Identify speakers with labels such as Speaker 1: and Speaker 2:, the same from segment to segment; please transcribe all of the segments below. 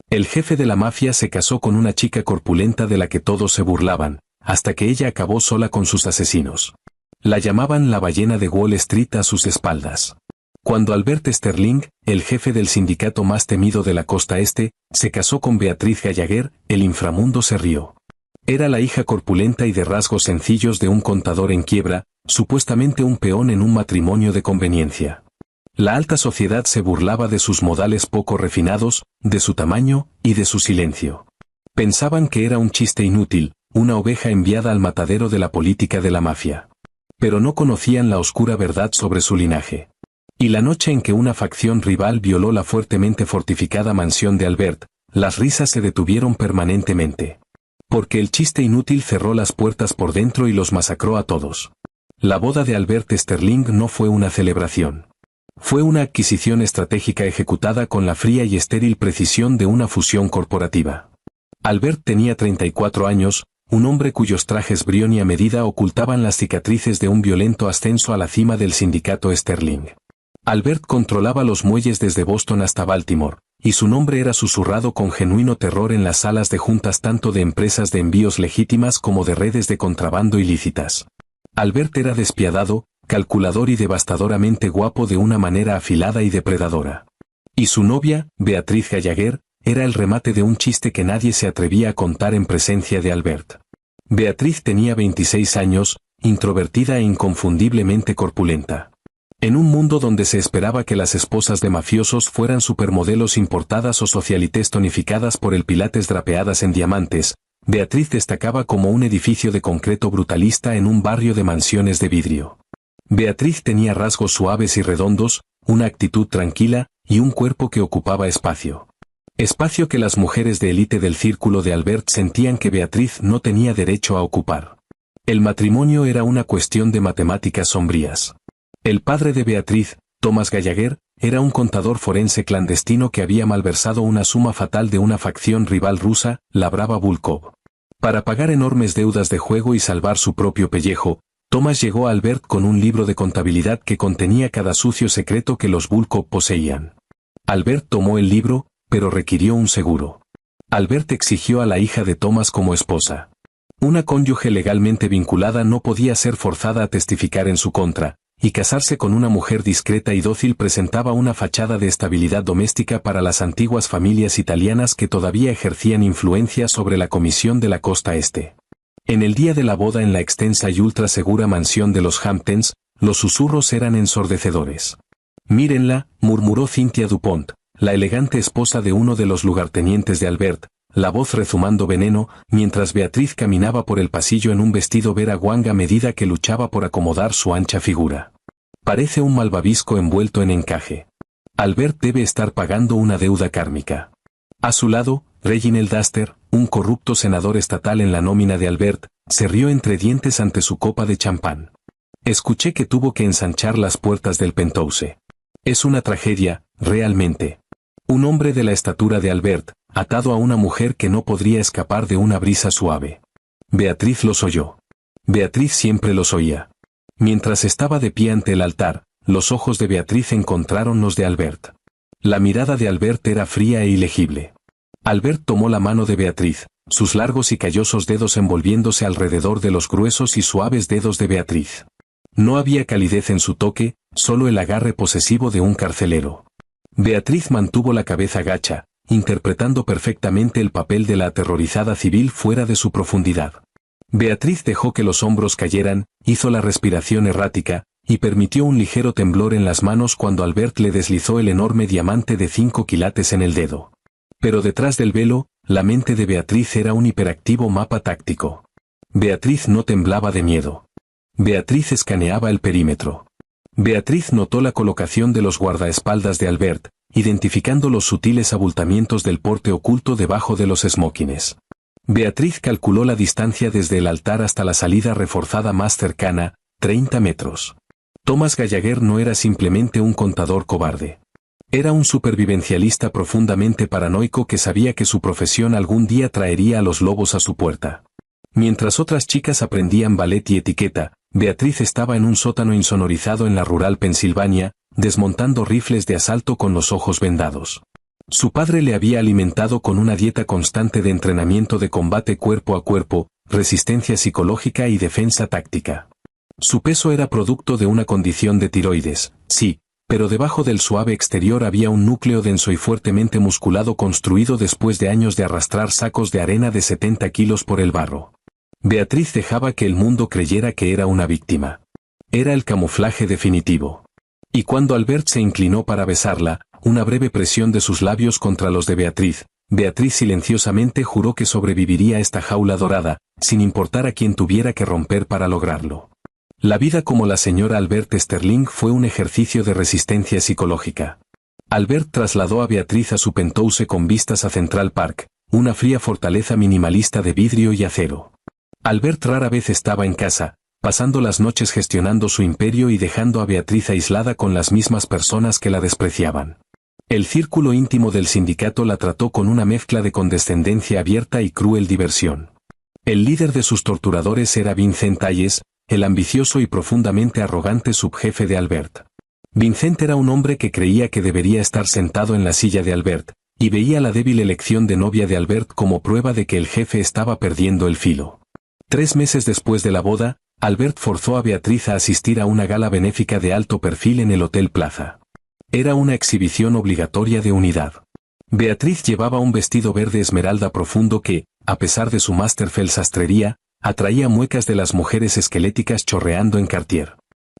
Speaker 1: El jefe de la mafia se casó con una chica corpulenta de la que todos se burlaban, hasta que ella acabó sola con sus asesinos. La llamaban la ballena de Wall Street a sus espaldas. Cuando Albert Sterling, el jefe del sindicato más temido de la costa este, se casó con Beatriz Gallagher, el inframundo se rió. Era la hija corpulenta y de rasgos sencillos de un contador en quiebra, supuestamente un peón en un matrimonio de conveniencia. La alta sociedad se burlaba de sus modales poco refinados, de su tamaño y de su silencio. Pensaban que era un chiste inútil, una oveja enviada al matadero de la política de la mafia. Pero no conocían la oscura verdad sobre su linaje. Y la noche en que una facción rival violó la fuertemente fortificada mansión de Albert, las risas se detuvieron permanentemente. Porque el chiste inútil cerró las puertas por dentro y los masacró a todos. La boda de Albert Sterling no fue una celebración. Fue una adquisición estratégica ejecutada con la fría y estéril precisión de una fusión corporativa. Albert tenía 34 años, un hombre cuyos trajes Brioni y a medida ocultaban las cicatrices de un violento ascenso a la cima del sindicato Sterling. Albert controlaba los muelles desde Boston hasta Baltimore, y su nombre era susurrado con genuino terror en las salas de juntas tanto de empresas de envíos legítimas como de redes de contrabando ilícitas. Albert era despiadado, calculador y devastadoramente guapo de una manera afilada y depredadora. Y su novia, Beatriz Gallagher, era el remate de un chiste que nadie se atrevía a contar en presencia de Albert. Beatriz tenía 26 años, introvertida e inconfundiblemente corpulenta. En un mundo donde se esperaba que las esposas de mafiosos fueran supermodelos importadas o socialites tonificadas por el pilates drapeadas en diamantes, Beatriz destacaba como un edificio de concreto brutalista en un barrio de mansiones de vidrio. Beatriz tenía rasgos suaves y redondos, una actitud tranquila, y un cuerpo que ocupaba espacio. Espacio que las mujeres de élite del círculo de Albert sentían que Beatriz no tenía derecho a ocupar. El matrimonio era una cuestión de matemáticas sombrías. El padre de Beatriz, Thomas Gallagher, era un contador forense clandestino que había malversado una suma fatal de una facción rival rusa, la Brava Volkov. Para pagar enormes deudas de juego y salvar su propio pellejo, Thomas llegó a Albert con un libro de contabilidad que contenía cada sucio secreto que los Volkov poseían. Albert tomó el libro, pero requirió un seguro. Albert exigió a la hija de Thomas como esposa. Una cónyuge legalmente vinculada no podía ser forzada a testificar en su contra, y casarse con una mujer discreta y dócil presentaba una fachada de estabilidad doméstica para las antiguas familias italianas que todavía ejercían influencia sobre la comisión de la costa este. En el día de la boda en la extensa y ultra segura mansión de los Hamptons, los susurros eran ensordecedores. «Mírenla», murmuró Cynthia Dupont, la elegante esposa de uno de los lugartenientes de Albert, la voz rezumando veneno, mientras Beatriz caminaba por el pasillo en un vestido vera guanga a medida que luchaba por acomodar su ancha figura. Parece un malvavisco envuelto en encaje. Albert debe estar pagando una deuda kármica. A su lado, Reginald Astor, un corrupto senador estatal en la nómina de Albert, se rió entre dientes ante su copa de champán. Escuché que tuvo que ensanchar las puertas del penthouse. Es una tragedia, realmente. Un hombre de la estatura de Albert, atado a una mujer que no podría escapar de una brisa suave. Beatriz los oyó. Beatriz siempre los oía. Mientras estaba de pie ante el altar, los ojos de Beatriz encontraron los de Albert. La mirada de Albert era fría e ilegible. Albert tomó la mano de Beatriz, sus largos y callosos dedos envolviéndose alrededor de los gruesos y suaves dedos de Beatriz. No había calidez en su toque, solo el agarre posesivo de un carcelero. Beatriz mantuvo la cabeza gacha, interpretando perfectamente el papel de la aterrorizada civil fuera de su profundidad. Beatriz dejó que los hombros cayeran, hizo la respiración errática, y permitió un ligero temblor en las manos cuando Albert le deslizó el enorme diamante de 5 quilates en el dedo. Pero detrás del velo, la mente de Beatriz era un hiperactivo mapa táctico. Beatriz no temblaba de miedo. Beatriz escaneaba el perímetro. Beatriz notó la colocación de los guardaespaldas de Albert, identificando los sutiles abultamientos del porte oculto debajo de los smokines. Beatriz calculó la distancia desde el altar hasta la salida reforzada más cercana, 30 metros. Thomas Gallagher no era simplemente un contador cobarde. Era un supervivencialista profundamente paranoico que sabía que su profesión algún día traería a los lobos a su puerta. Mientras otras chicas aprendían ballet y etiqueta, Beatriz estaba en un sótano insonorizado en la rural Pensilvania, desmontando rifles de asalto con los ojos vendados. Su padre le había alimentado con una dieta constante de entrenamiento de combate cuerpo a cuerpo, resistencia psicológica y defensa táctica. Su peso era producto de una condición de tiroides, sí, pero debajo del suave exterior había un núcleo denso y fuertemente musculado construido después de años de arrastrar sacos de arena de 70 kilos por el barro. Beatriz dejaba que el mundo creyera que era una víctima. Era el camuflaje definitivo. Y cuando Albert se inclinó para besarla, una breve presión de sus labios contra los de Beatriz silenciosamente juró que sobreviviría a esta jaula dorada, sin importar a quién tuviera que romper para lograrlo. La vida como la señora Albert Sterling fue un ejercicio de resistencia psicológica. Albert trasladó a Beatriz a su penthouse con vistas a Central Park, una fría fortaleza minimalista de vidrio y acero. Albert rara vez estaba en casa, pasando las noches gestionando su imperio y dejando a Beatriz aislada con las mismas personas que la despreciaban. El círculo íntimo del sindicato la trató con una mezcla de condescendencia abierta y cruel diversión. El líder de sus torturadores era Vincent Hayes, el ambicioso y profundamente arrogante subjefe de Albert. Vincent era un hombre que creía que debería estar sentado en la silla de Albert, y veía la débil elección de novia de Albert como prueba de que el jefe estaba perdiendo el filo. 3 meses después de la boda, Albert forzó a Beatriz a asistir a una gala benéfica de alto perfil en el Hotel Plaza. Era una exhibición obligatoria de unidad. Beatriz llevaba un vestido verde esmeralda profundo que, a pesar de su Masterfeld sastrería, atraía muecas de las mujeres esqueléticas chorreando en Cartier.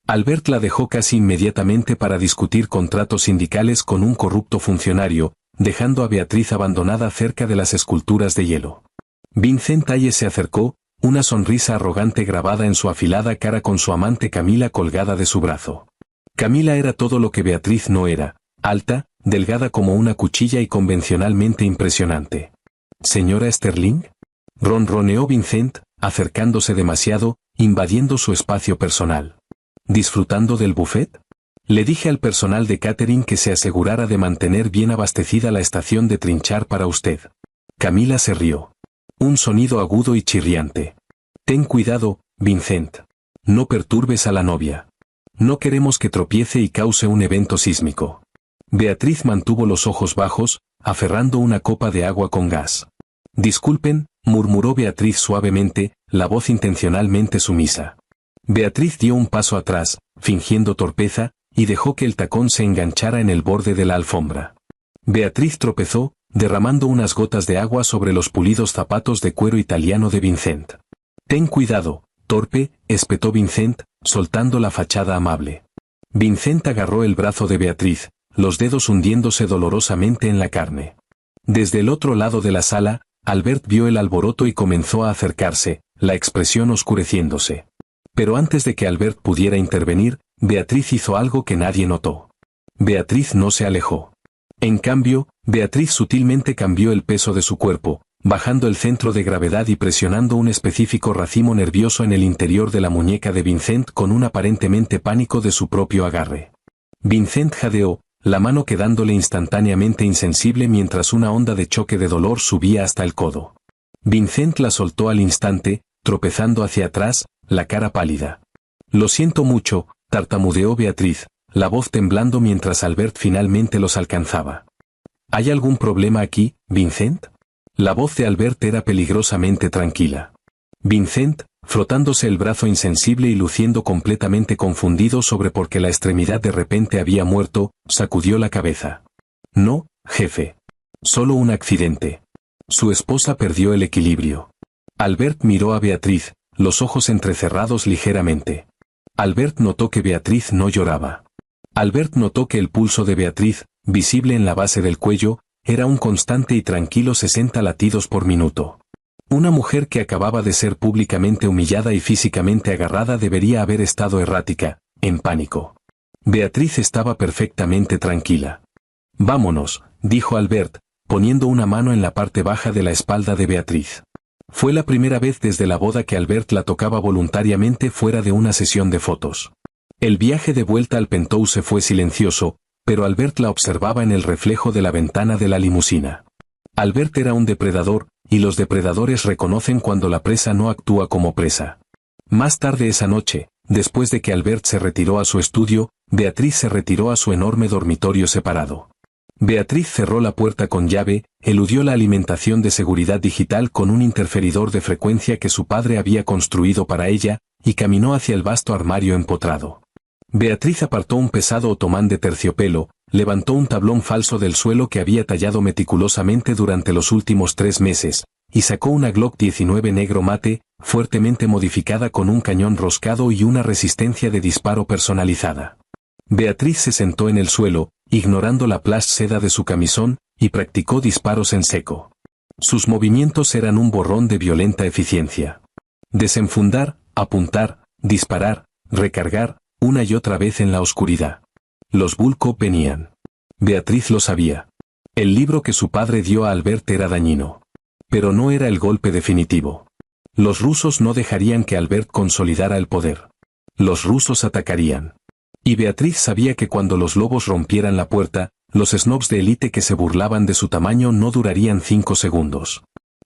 Speaker 1: Albert la dejó casi inmediatamente para discutir contratos sindicales con un corrupto funcionario, dejando a Beatriz abandonada cerca de las esculturas de hielo. Vincent Hayes se acercó, una sonrisa arrogante grabada en su afilada cara con su amante Camila colgada de su brazo. Camila era todo lo que Beatriz no era, alta, delgada como una cuchilla y convencionalmente impresionante. «¿Señora Sterling?», ronroneó Vincent, acercándose demasiado, invadiendo su espacio personal. «¿Disfrutando del buffet?». Le dije al personal de catering que se asegurara de mantener bien abastecida la estación de trinchar para usted. Camila se rió. Un sonido agudo y chirriante. «Ten cuidado, Vincent. No perturbes a la novia. No queremos que tropiece y cause un evento sísmico». Beatriz mantuvo los ojos bajos, aferrando una copa de agua con gas. «Disculpen», murmuró Beatriz suavemente, la voz intencionalmente sumisa. Beatriz dio un paso atrás, fingiendo torpeza, y dejó que el tacón se enganchara en el borde de la alfombra. Beatriz tropezó, derramando unas gotas de agua sobre los pulidos zapatos de cuero italiano de Vincent. «Ten cuidado, torpe», espetó Vincent, soltando la fachada amable. Vincent agarró el brazo de Beatriz, los dedos hundiéndose dolorosamente en la carne. Desde el otro lado de la sala, Albert vio el alboroto y comenzó a acercarse, la expresión oscureciéndose. Pero antes de que Albert pudiera intervenir, Beatriz hizo algo que nadie notó. Beatriz no se alejó. En cambio, Beatriz sutilmente cambió el peso de su cuerpo, bajando el centro de gravedad y presionando un específico racimo nervioso en el interior de la muñeca de Vincent con un aparentemente pánico de su propio agarre. Vincent jadeó, la mano quedándole instantáneamente insensible mientras una onda de choque de dolor subía hasta el codo. Vincent la soltó al instante, tropezando hacia atrás, la cara pálida. «Lo siento mucho», tartamudeó Beatriz, la voz temblando mientras Albert finalmente los alcanzaba. «¿Hay algún problema aquí, Vincent?». La voz de Albert era peligrosamente tranquila. Vincent, frotándose el brazo insensible y luciendo completamente confundido sobre por qué la extremidad de repente había muerto, sacudió la cabeza. «No, jefe. Solo un accidente». Su esposa perdió el equilibrio. Albert miró a Beatriz, los ojos entrecerrados ligeramente. Albert notó que Beatriz no lloraba. Albert notó que el pulso de Beatriz, visible en la base del cuello, era un constante y tranquilo 60 latidos por minuto. Una mujer que acababa de ser públicamente humillada y físicamente agarrada debería haber estado errática, en pánico. Beatriz estaba perfectamente tranquila. «Vámonos», dijo Albert, poniendo una mano en la parte baja de la espalda de Beatriz. Fue la primera vez desde la boda que Albert la tocaba voluntariamente fuera de una sesión de fotos. El viaje de vuelta al penthouse fue silencioso, pero Albert la observaba en el reflejo de la ventana de la limusina. Albert era un depredador, y los depredadores reconocen cuando la presa no actúa como presa. Más tarde esa noche, después de que Albert se retiró a su estudio, Beatriz se retiró a su enorme dormitorio separado. Beatriz cerró la puerta con llave, eludió la alimentación de seguridad digital con un interferidor de frecuencia que su padre había construido para ella, y caminó hacia el vasto armario empotrado. Beatriz apartó un pesado otomán de terciopelo, levantó un tablón falso del suelo que había tallado meticulosamente durante los últimos 3 meses, y sacó una Glock 19 negro mate, fuertemente modificada con un cañón roscado y una resistencia de disparo personalizada. Beatriz se sentó en el suelo, ignorando la plush seda de su camisón, y practicó disparos en seco. Sus movimientos eran un borrón de violenta eficiencia. Desenfundar, apuntar, disparar, recargar, una y otra vez en la oscuridad. Los Volkov venían. Beatriz lo sabía. El libro que su padre dio a Albert era dañino. Pero no era el golpe definitivo. Los rusos no dejarían que Albert consolidara el poder. Los rusos atacarían. Y Beatriz sabía que cuando los lobos rompieran la puerta, los snobs de élite que se burlaban de su tamaño no durarían 5 segundos.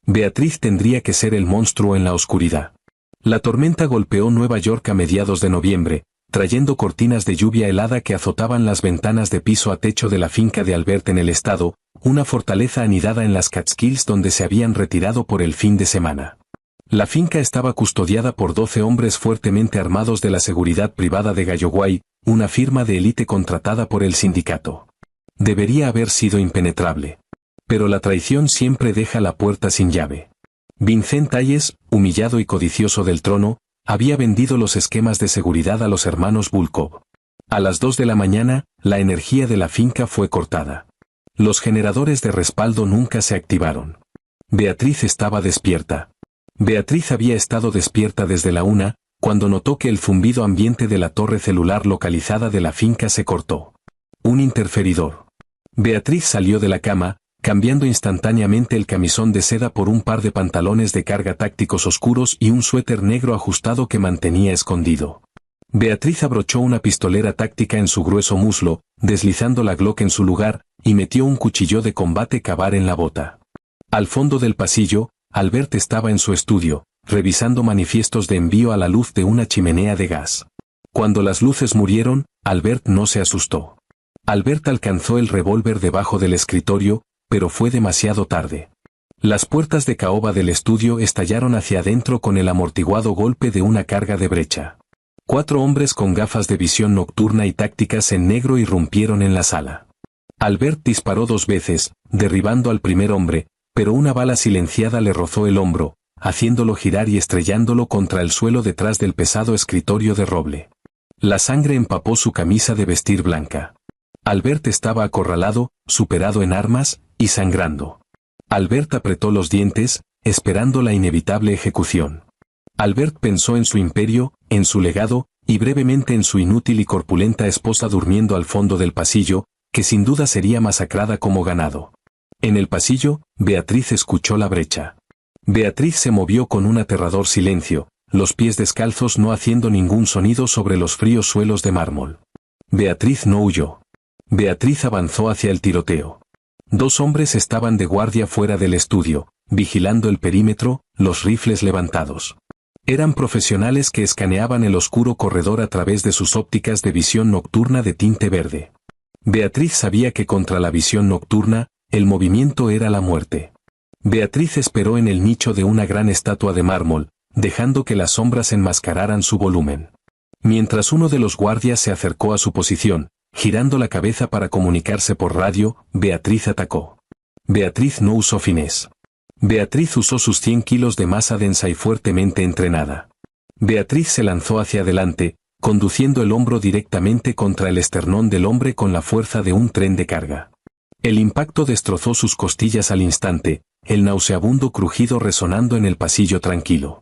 Speaker 1: Beatriz tendría que ser el monstruo en la oscuridad. La tormenta golpeó Nueva York a mediados de noviembre, trayendo cortinas de lluvia helada que azotaban las ventanas de piso a techo de la finca de Albert en el estado, una fortaleza anidada en las Catskills donde se habían retirado por el fin de semana. La finca estaba custodiada por 12 hombres fuertemente armados de la seguridad privada de Galloway, una firma de élite contratada por el sindicato. Debería haber sido impenetrable. Pero la traición siempre deja la puerta sin llave. Vincent Hayes, humillado y codicioso del trono, había vendido los esquemas de seguridad a los hermanos Volkov. A las 2 de la mañana, la energía de la finca fue cortada. Los generadores de respaldo nunca se activaron. Beatriz estaba despierta. Beatriz había estado despierta desde la 1, cuando notó que el zumbido ambiente de la torre celular localizada de la finca se cortó. Un interferidor. Beatriz salió de la cama, cambiando instantáneamente el camisón de seda por un par de pantalones de carga tácticos oscuros y un suéter negro ajustado que mantenía escondido. Beatriz abrochó una pistolera táctica en su grueso muslo, deslizando la Glock en su lugar, y metió un cuchillo de combate Ka-Bar en la bota. Al fondo del pasillo, Albert estaba en su estudio, revisando manifiestos de envío a la luz de una chimenea de gas. Cuando las luces murieron, Albert no se asustó. Albert alcanzó el revólver debajo del escritorio, pero fue demasiado tarde. Las puertas de caoba del estudio estallaron hacia adentro con el amortiguado golpe de una carga de brecha. 4 hombres con gafas de visión nocturna y tácticas en negro irrumpieron en la sala. Albert disparó 2 veces, derribando al primer hombre, pero una bala silenciada le rozó el hombro, haciéndolo girar y estrellándolo contra el suelo detrás del pesado escritorio de roble. La sangre empapó su camisa de vestir blanca. Albert estaba acorralado, superado en armas, y sangrando. Albert apretó los dientes, esperando la inevitable ejecución. Albert pensó en su imperio, en su legado, y brevemente en su inútil y corpulenta esposa durmiendo al fondo del pasillo, que sin duda sería masacrada como ganado. En el pasillo, Beatriz escuchó la brecha. Beatriz se movió con un aterrador silencio, los pies descalzos no haciendo ningún sonido sobre los fríos suelos de mármol. Beatriz no huyó. Beatriz avanzó hacia el tiroteo. 2 hombres estaban de guardia fuera del estudio, vigilando el perímetro, los rifles levantados. Eran profesionales que escaneaban el oscuro corredor a través de sus ópticas de visión nocturna de tinte verde. Beatriz sabía que contra la visión nocturna, el movimiento era la muerte. Beatriz esperó en el nicho de una gran estatua de mármol, dejando que las sombras enmascararan su volumen. Mientras uno de los guardias se acercó a su posición, girando la cabeza para comunicarse por radio, Beatriz atacó. Beatriz no usó finés. Beatriz usó sus 100 kilos de masa densa y fuertemente entrenada. Beatriz se lanzó hacia adelante, conduciendo el hombro directamente contra el esternón del hombre con la fuerza de un tren de carga. El impacto destrozó sus costillas al instante, el nauseabundo crujido resonando en el pasillo tranquilo.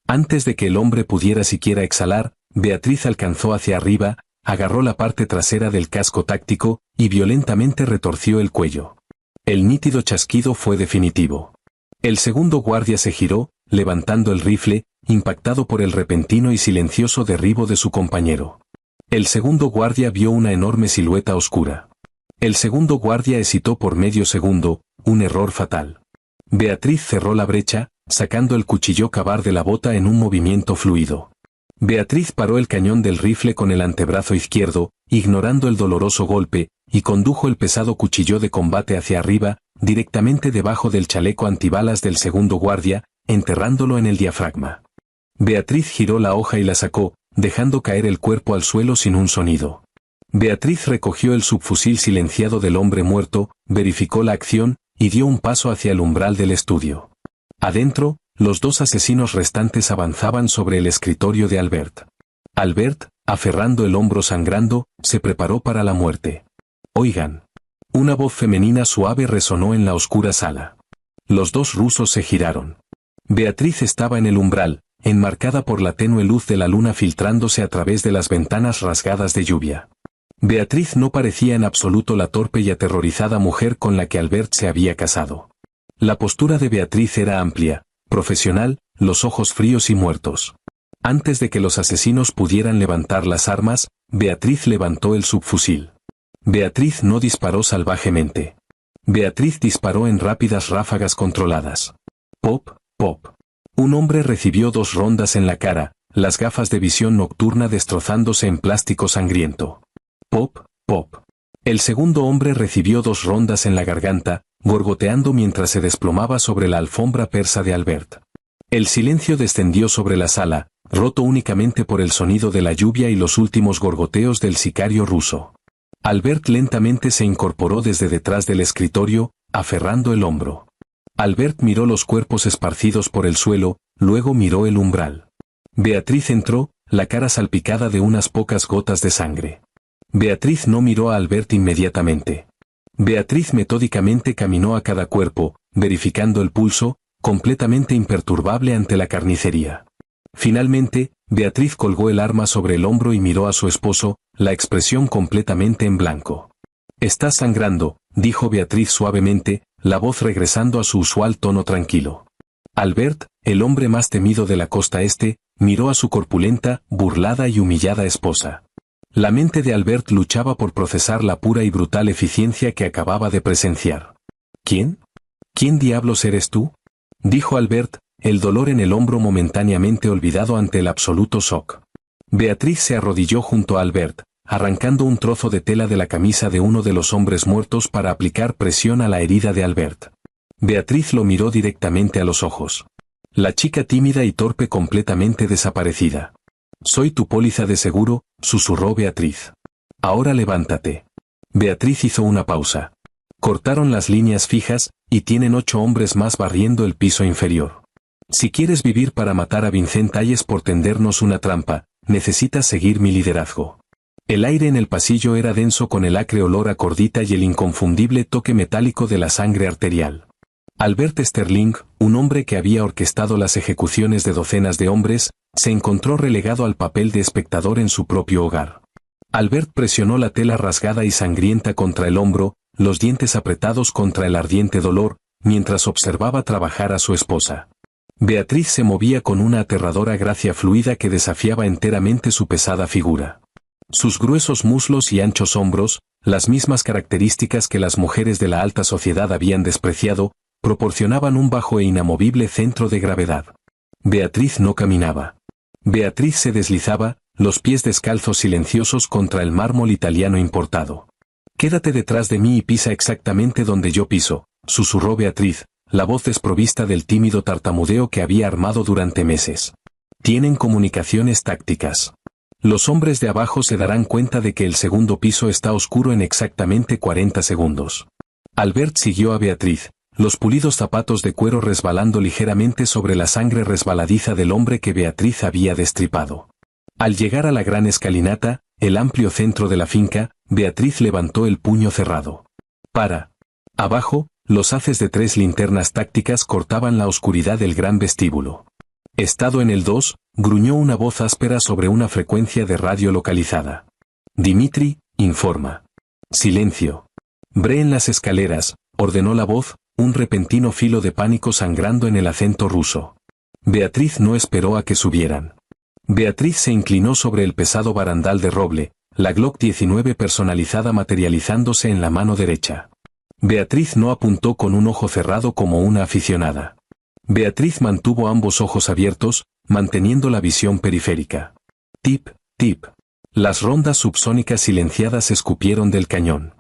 Speaker 1: Antes de que el hombre pudiera siquiera exhalar, Beatriz alcanzó hacia arriba, agarró la parte trasera del casco táctico, y violentamente retorció el cuello. El nítido chasquido fue definitivo. El segundo guardia se giró, levantando el rifle, impactado por el repentino y silencioso derribo de su compañero. El segundo guardia vio una enorme silueta oscura. El segundo guardia hesitó por medio segundo, un error fatal. Beatriz cerró la brecha, sacando el cuchillo Ka-Bar de la bota en un movimiento fluido. Beatriz paró el cañón del rifle con el antebrazo izquierdo, ignorando el doloroso golpe, y condujo el pesado cuchillo de combate hacia arriba, directamente debajo del chaleco antibalas del segundo guardia, enterrándolo en el diafragma. Beatriz giró la hoja y la sacó, dejando caer el cuerpo al suelo sin un sonido. Beatriz recogió el subfusil silenciado del hombre muerto, verificó la acción, y dio un paso hacia el umbral del estudio. Adentro, los dos asesinos restantes avanzaban sobre el escritorio de Albert. Albert, aferrando el hombro sangrando, se preparó para la muerte. «Oigan». Una voz femenina suave resonó en la oscura sala. Los dos rusos se giraron. Beatriz estaba en el umbral, enmarcada por la tenue luz de la luna filtrándose a través de las ventanas rasgadas de lluvia. Beatriz no parecía en absoluto la torpe y aterrorizada mujer con la que Albert se había casado. La postura de Beatriz era amplia, profesional, los ojos fríos y muertos. Antes de que los asesinos pudieran levantar las armas, Beatriz levantó el subfusil. Beatriz no disparó salvajemente. Beatriz disparó en rápidas ráfagas controladas. Pop, pop. Un hombre recibió 2 rondas en la cara, las gafas de visión nocturna destrozándose en plástico sangriento. Pop, pop. El segundo hombre recibió 2 rondas en la garganta, gorgoteando mientras se desplomaba sobre la alfombra persa de Albert. El silencio descendió sobre la sala, roto únicamente por el sonido de la lluvia y los últimos gorgoteos del sicario ruso. Albert lentamente se incorporó desde detrás del escritorio, aferrando el hombro. Albert miró los cuerpos esparcidos por el suelo, luego miró el umbral. Beatriz entró, la cara salpicada de unas pocas gotas de sangre. Beatriz no miró a Albert inmediatamente. Beatriz metódicamente caminó a cada cuerpo, verificando el pulso, completamente imperturbable ante la carnicería. Finalmente, Beatriz colgó el arma sobre el hombro y miró a su esposo, la expresión completamente en blanco. «Estás sangrando», dijo Beatriz suavemente, la voz regresando a su usual tono tranquilo. Albert, el hombre más temido de la costa este, miró a su corpulenta, burlada y humillada esposa. La mente de Albert luchaba por procesar la pura y brutal eficiencia que acababa de presenciar. «¿Quién? ¿Quién diablos eres tú?», dijo Albert, el dolor en el hombro momentáneamente olvidado ante el absoluto shock. Beatriz se arrodilló junto a Albert, arrancando un trozo de tela de la camisa de uno de los hombres muertos para aplicar presión a la herida de Albert. Beatriz lo miró directamente a los ojos. La chica tímida y torpe completamente desaparecida. «Soy tu póliza de seguro», susurró Beatriz. «Ahora levántate». Beatriz hizo una pausa. Cortaron las líneas fijas, y tienen 8 hombres más barriendo el piso inferior. Si quieres vivir para matar a Vincent Hayes por tendernos una trampa, necesitas seguir mi liderazgo. El aire en el pasillo era denso con el acre olor a cordita y el inconfundible toque metálico de la sangre arterial. Albert Sterling, un hombre que había orquestado las ejecuciones de docenas de hombres, se encontró relegado al papel de espectador en su propio hogar. Albert presionó la tela rasgada y sangrienta contra el hombro, los dientes apretados contra el ardiente dolor, mientras observaba trabajar a su esposa. Beatriz se movía con una aterradora gracia fluida que desafiaba enteramente su pesada figura. Sus gruesos muslos y anchos hombros, las mismas características que las mujeres de la alta sociedad habían despreciado, proporcionaban un bajo e inamovible centro de gravedad. Beatriz no caminaba. Beatriz se deslizaba, los pies descalzos silenciosos contra el mármol italiano importado. «Quédate detrás de mí y pisa exactamente donde yo piso», susurró Beatriz, la voz desprovista del tímido tartamudeo que había armado durante meses. «Tienen comunicaciones tácticas. Los hombres de abajo se darán cuenta de que el segundo piso está oscuro en exactamente 40 segundos». Albert siguió a Beatriz, los pulidos zapatos de cuero resbalando ligeramente sobre la sangre resbaladiza del hombre que Beatriz había destripado. Al llegar a la gran escalinata, el amplio centro de la finca, Beatriz levantó el puño cerrado. «Para». Abajo, los haces de 3 linternas tácticas cortaban la oscuridad del gran vestíbulo. «Estado en el 2», gruñó una voz áspera sobre una frecuencia de radio localizada. «Dimitri, informa». «Silencio». «Bre en las escaleras», ordenó la voz, un repentino filo de pánico sangrando en el acento ruso. Beatriz no esperó a que subieran. Beatriz se inclinó sobre el pesado barandal de roble, la Glock 19 personalizada materializándose en la mano derecha. Beatriz no apuntó con un ojo cerrado como una aficionada. Beatriz mantuvo ambos ojos abiertos, manteniendo la visión periférica. Tip, tip. Las rondas subsónicas silenciadas escupieron del cañón.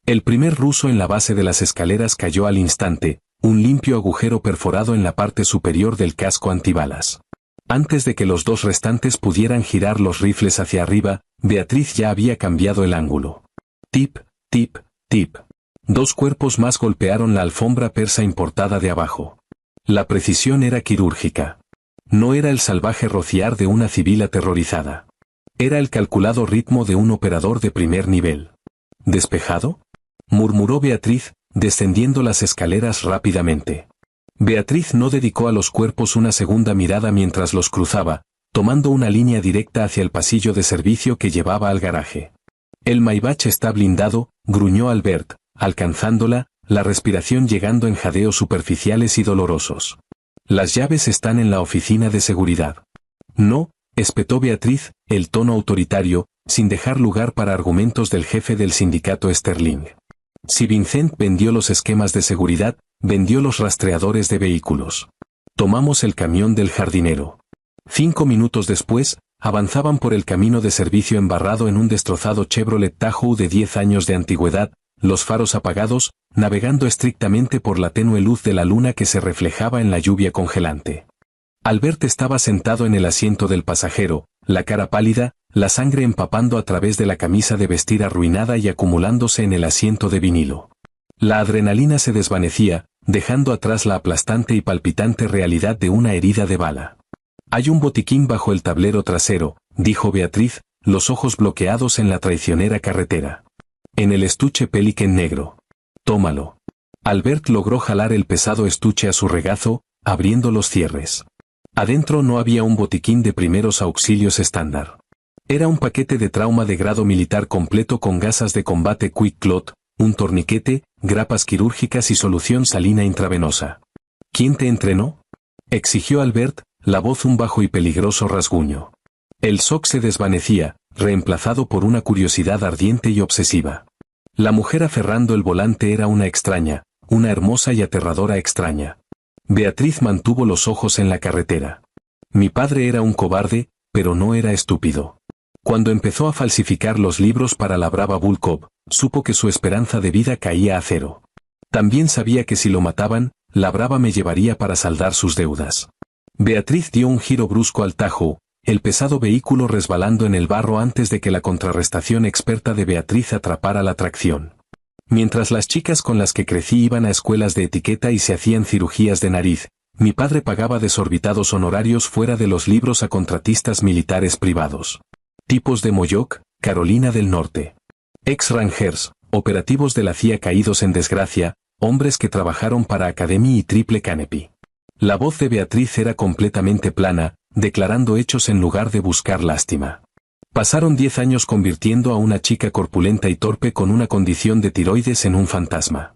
Speaker 1: El primer ruso en la base de las escaleras cayó al instante, un limpio agujero perforado en la parte superior del casco antibalas. Antes de que los dos restantes pudieran girar los rifles hacia arriba, Beatriz ya había cambiado el ángulo. Tip, tip, tip. Dos cuerpos más golpearon la alfombra persa importada de abajo. La precisión era quirúrgica. No era el salvaje rociar de una civil aterrorizada. Era el calculado ritmo de un operador de primer nivel. ¿Despejado?, murmuró Beatriz, descendiendo las escaleras rápidamente. Beatriz no dedicó a los cuerpos una segunda mirada mientras los cruzaba, tomando una línea directa hacia el pasillo de servicio que llevaba al garaje. El Maybach está blindado, gruñó Albert, alcanzándola, la respiración llegando en jadeos superficiales y dolorosos. Las llaves están en la oficina de seguridad. No, espetó Beatriz, el tono autoritario, sin dejar lugar para argumentos del jefe del sindicato Sterling. Si Vincent vendió los esquemas de seguridad, vendió los rastreadores de vehículos. Tomamos el camión del jardinero. 5 minutos después, avanzaban por el camino de servicio embarrado en un destrozado Chevrolet Tahoe de 10 años de antigüedad, los faros apagados, navegando estrictamente por la tenue luz de la luna que se reflejaba en la lluvia congelante. Albert estaba sentado en el asiento del pasajero, la cara pálida, la sangre empapando a través de la camisa de vestir arruinada y acumulándose en el asiento de vinilo. La adrenalina se desvanecía, dejando atrás la aplastante y palpitante realidad de una herida de bala. Hay un botiquín bajo el tablero trasero, dijo Beatriz, los ojos bloqueados en la traicionera carretera. En el estuche Pelican negro. Tómalo. Albert logró jalar el pesado estuche a su regazo, abriendo los cierres. Adentro no había un botiquín de primeros auxilios estándar. Era un paquete de trauma de grado militar completo con gasas de combate Quick Clot, un torniquete, grapas quirúrgicas y solución salina intravenosa. ¿Quién te entrenó?, exigió Albert, la voz un bajo y peligroso rasguño. El shock se desvanecía, reemplazado por una curiosidad ardiente y obsesiva. La mujer aferrando el volante era una extraña, una hermosa y aterradora extraña. Beatriz mantuvo los ojos en la carretera. Mi padre era un cobarde, pero no era estúpido. Cuando empezó a falsificar los libros para la brava Volkov, supo que su esperanza de vida caía a cero. También sabía que si lo mataban, la brava me llevaría para saldar sus deudas. Beatriz dio un giro brusco al Tahoe, el pesado vehículo resbalando en el barro antes de que la contrarrestación experta de Beatriz atrapara la tracción. Mientras las chicas con las que crecí iban a escuelas de etiqueta y se hacían cirugías de nariz, mi padre pagaba desorbitados honorarios fuera de los libros a contratistas militares privados. Tipos de Moyoc, Carolina del Norte. Ex-Rangers, operativos de la CIA caídos en desgracia, hombres que trabajaron para Academy y Triple Canopy. La voz de Beatriz era completamente plana, declarando hechos en lugar de buscar lástima. Pasaron 10 años convirtiendo a una chica corpulenta y torpe con una condición de tiroides en un fantasma.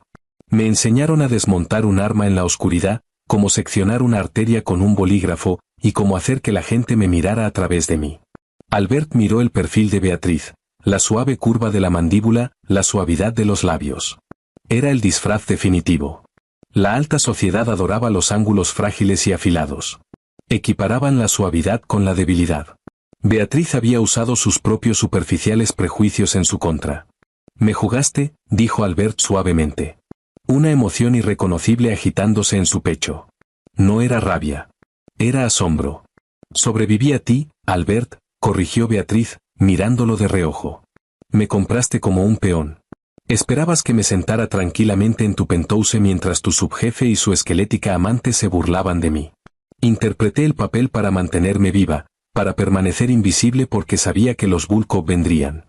Speaker 1: Me enseñaron a desmontar un arma en la oscuridad, cómo seccionar una arteria con un bolígrafo, y cómo hacer que la gente me mirara a través de mí. Albert miró el perfil de Beatriz, la suave curva de la mandíbula, la suavidad de los labios. Era el disfraz definitivo. La alta sociedad adoraba los ángulos frágiles y afilados. Equiparaban la suavidad con la debilidad. Beatriz había usado sus propios superficiales prejuicios en su contra. «Me jugaste», dijo Albert suavemente. Una emoción irreconocible agitándose en su pecho. No era rabia. Era asombro. «Sobreviví a ti, Albert», corrigió Beatriz, mirándolo de reojo. «Me compraste como un peón. Esperabas que me sentara tranquilamente en tu penthouse mientras tu subjefe y su esquelética amante se burlaban de mí. Interpreté el papel para mantenerme viva, para permanecer invisible porque sabía que los Volkov vendrían».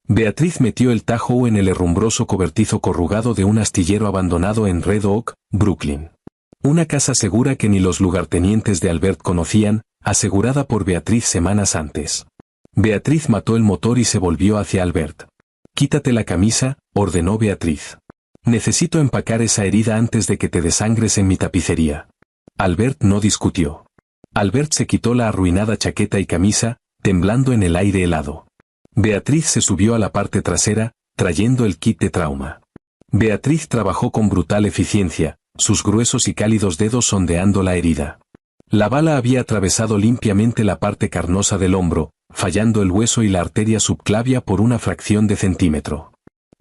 Speaker 1: Beatriz metió el Tahoe en el herrumbroso cobertizo corrugado de un astillero abandonado en Red Oak, Brooklyn. Una casa segura que ni los lugartenientes de Albert conocían, asegurada por Beatriz semanas antes. Beatriz mató el motor y se volvió hacia Albert. «Quítate la camisa», ordenó Beatriz. «Necesito empacar esa herida antes de que te desangres en mi tapicería». Albert no discutió. Albert se quitó la arruinada chaqueta y camisa, temblando en el aire helado. Beatriz se subió a la parte trasera, trayendo el kit de trauma. Beatriz trabajó con brutal eficiencia, sus gruesos y cálidos dedos sondeando la herida. La bala había atravesado limpiamente la parte carnosa del hombro, fallando el hueso y la arteria subclavia por una fracción de centímetro.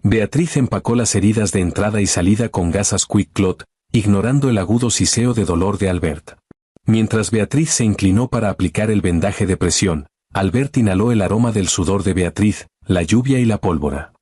Speaker 1: Beatriz empacó las heridas de entrada y salida con gasas Quick Clot, ignorando el agudo siseo de dolor de Albert. Mientras Beatriz se inclinó para aplicar el vendaje de presión, Albert inhaló el aroma del sudor de Beatriz, la lluvia y la pólvora.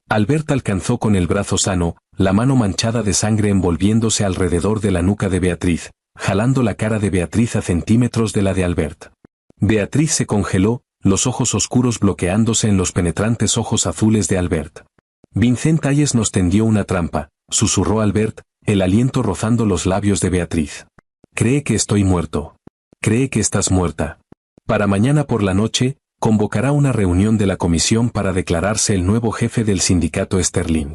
Speaker 1: Albert alcanzó con el brazo sano, la mano manchada de sangre envolviéndose alrededor de la nuca de Beatriz, jalando la cara de Beatriz a centímetros de la de Albert. Beatriz se congeló, los ojos oscuros bloqueándose en los penetrantes ojos azules de Albert. Vincent Hayes nos tendió una trampa, susurró Albert, el aliento rozando los labios de Beatriz. Cree que estoy muerto. Cree que estás muerta. Para mañana por la noche, convocará una reunión de la comisión para declararse el nuevo jefe del sindicato Sterling.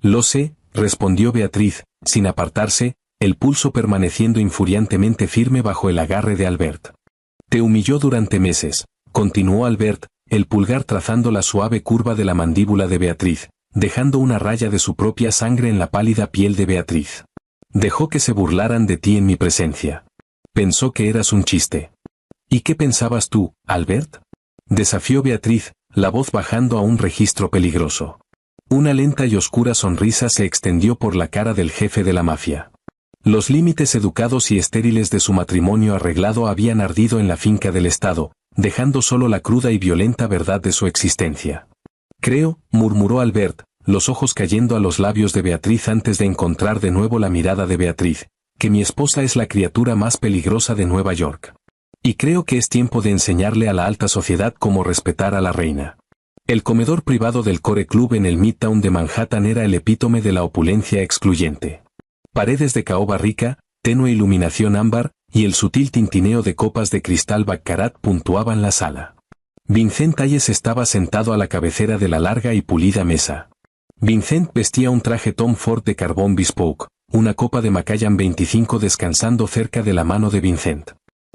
Speaker 1: Lo sé, respondió Beatriz, sin apartarse, el pulso permaneciendo infuriantemente firme bajo el agarre de Albert. Te humilló durante meses, continuó Albert, el pulgar trazando la suave curva de la mandíbula de Beatriz, dejando una raya de su propia sangre en la pálida piel de Beatriz. Dejó que se burlaran de ti en mi presencia. Pensó que eras un chiste. ¿Y qué pensabas tú, Albert? Desafió Beatriz, la voz bajando a un registro peligroso. Una lenta y oscura sonrisa se extendió por la cara del jefe de la mafia. Los límites educados y estériles de su matrimonio arreglado habían ardido en la finca del Estado, dejando solo la cruda y violenta verdad de su existencia. Creo, murmuró Albert, los ojos cayendo a los labios de Beatriz antes de encontrar de nuevo la mirada de Beatriz, que mi esposa es la criatura más peligrosa de Nueva York. Y creo que es tiempo de enseñarle a la alta sociedad cómo respetar a la reina. El comedor privado del Core Club en el Midtown de Manhattan era el epítome de la opulencia excluyente. Paredes de caoba rica, tenue iluminación ámbar, y el sutil tintineo de copas de cristal baccarat puntuaban la sala. Vincent Hayes estaba sentado a la cabecera de la larga y pulida mesa. Vincent vestía un traje Tom Ford de carbón bespoke, una copa de Macallan 25 descansando cerca de la mano de Vincent.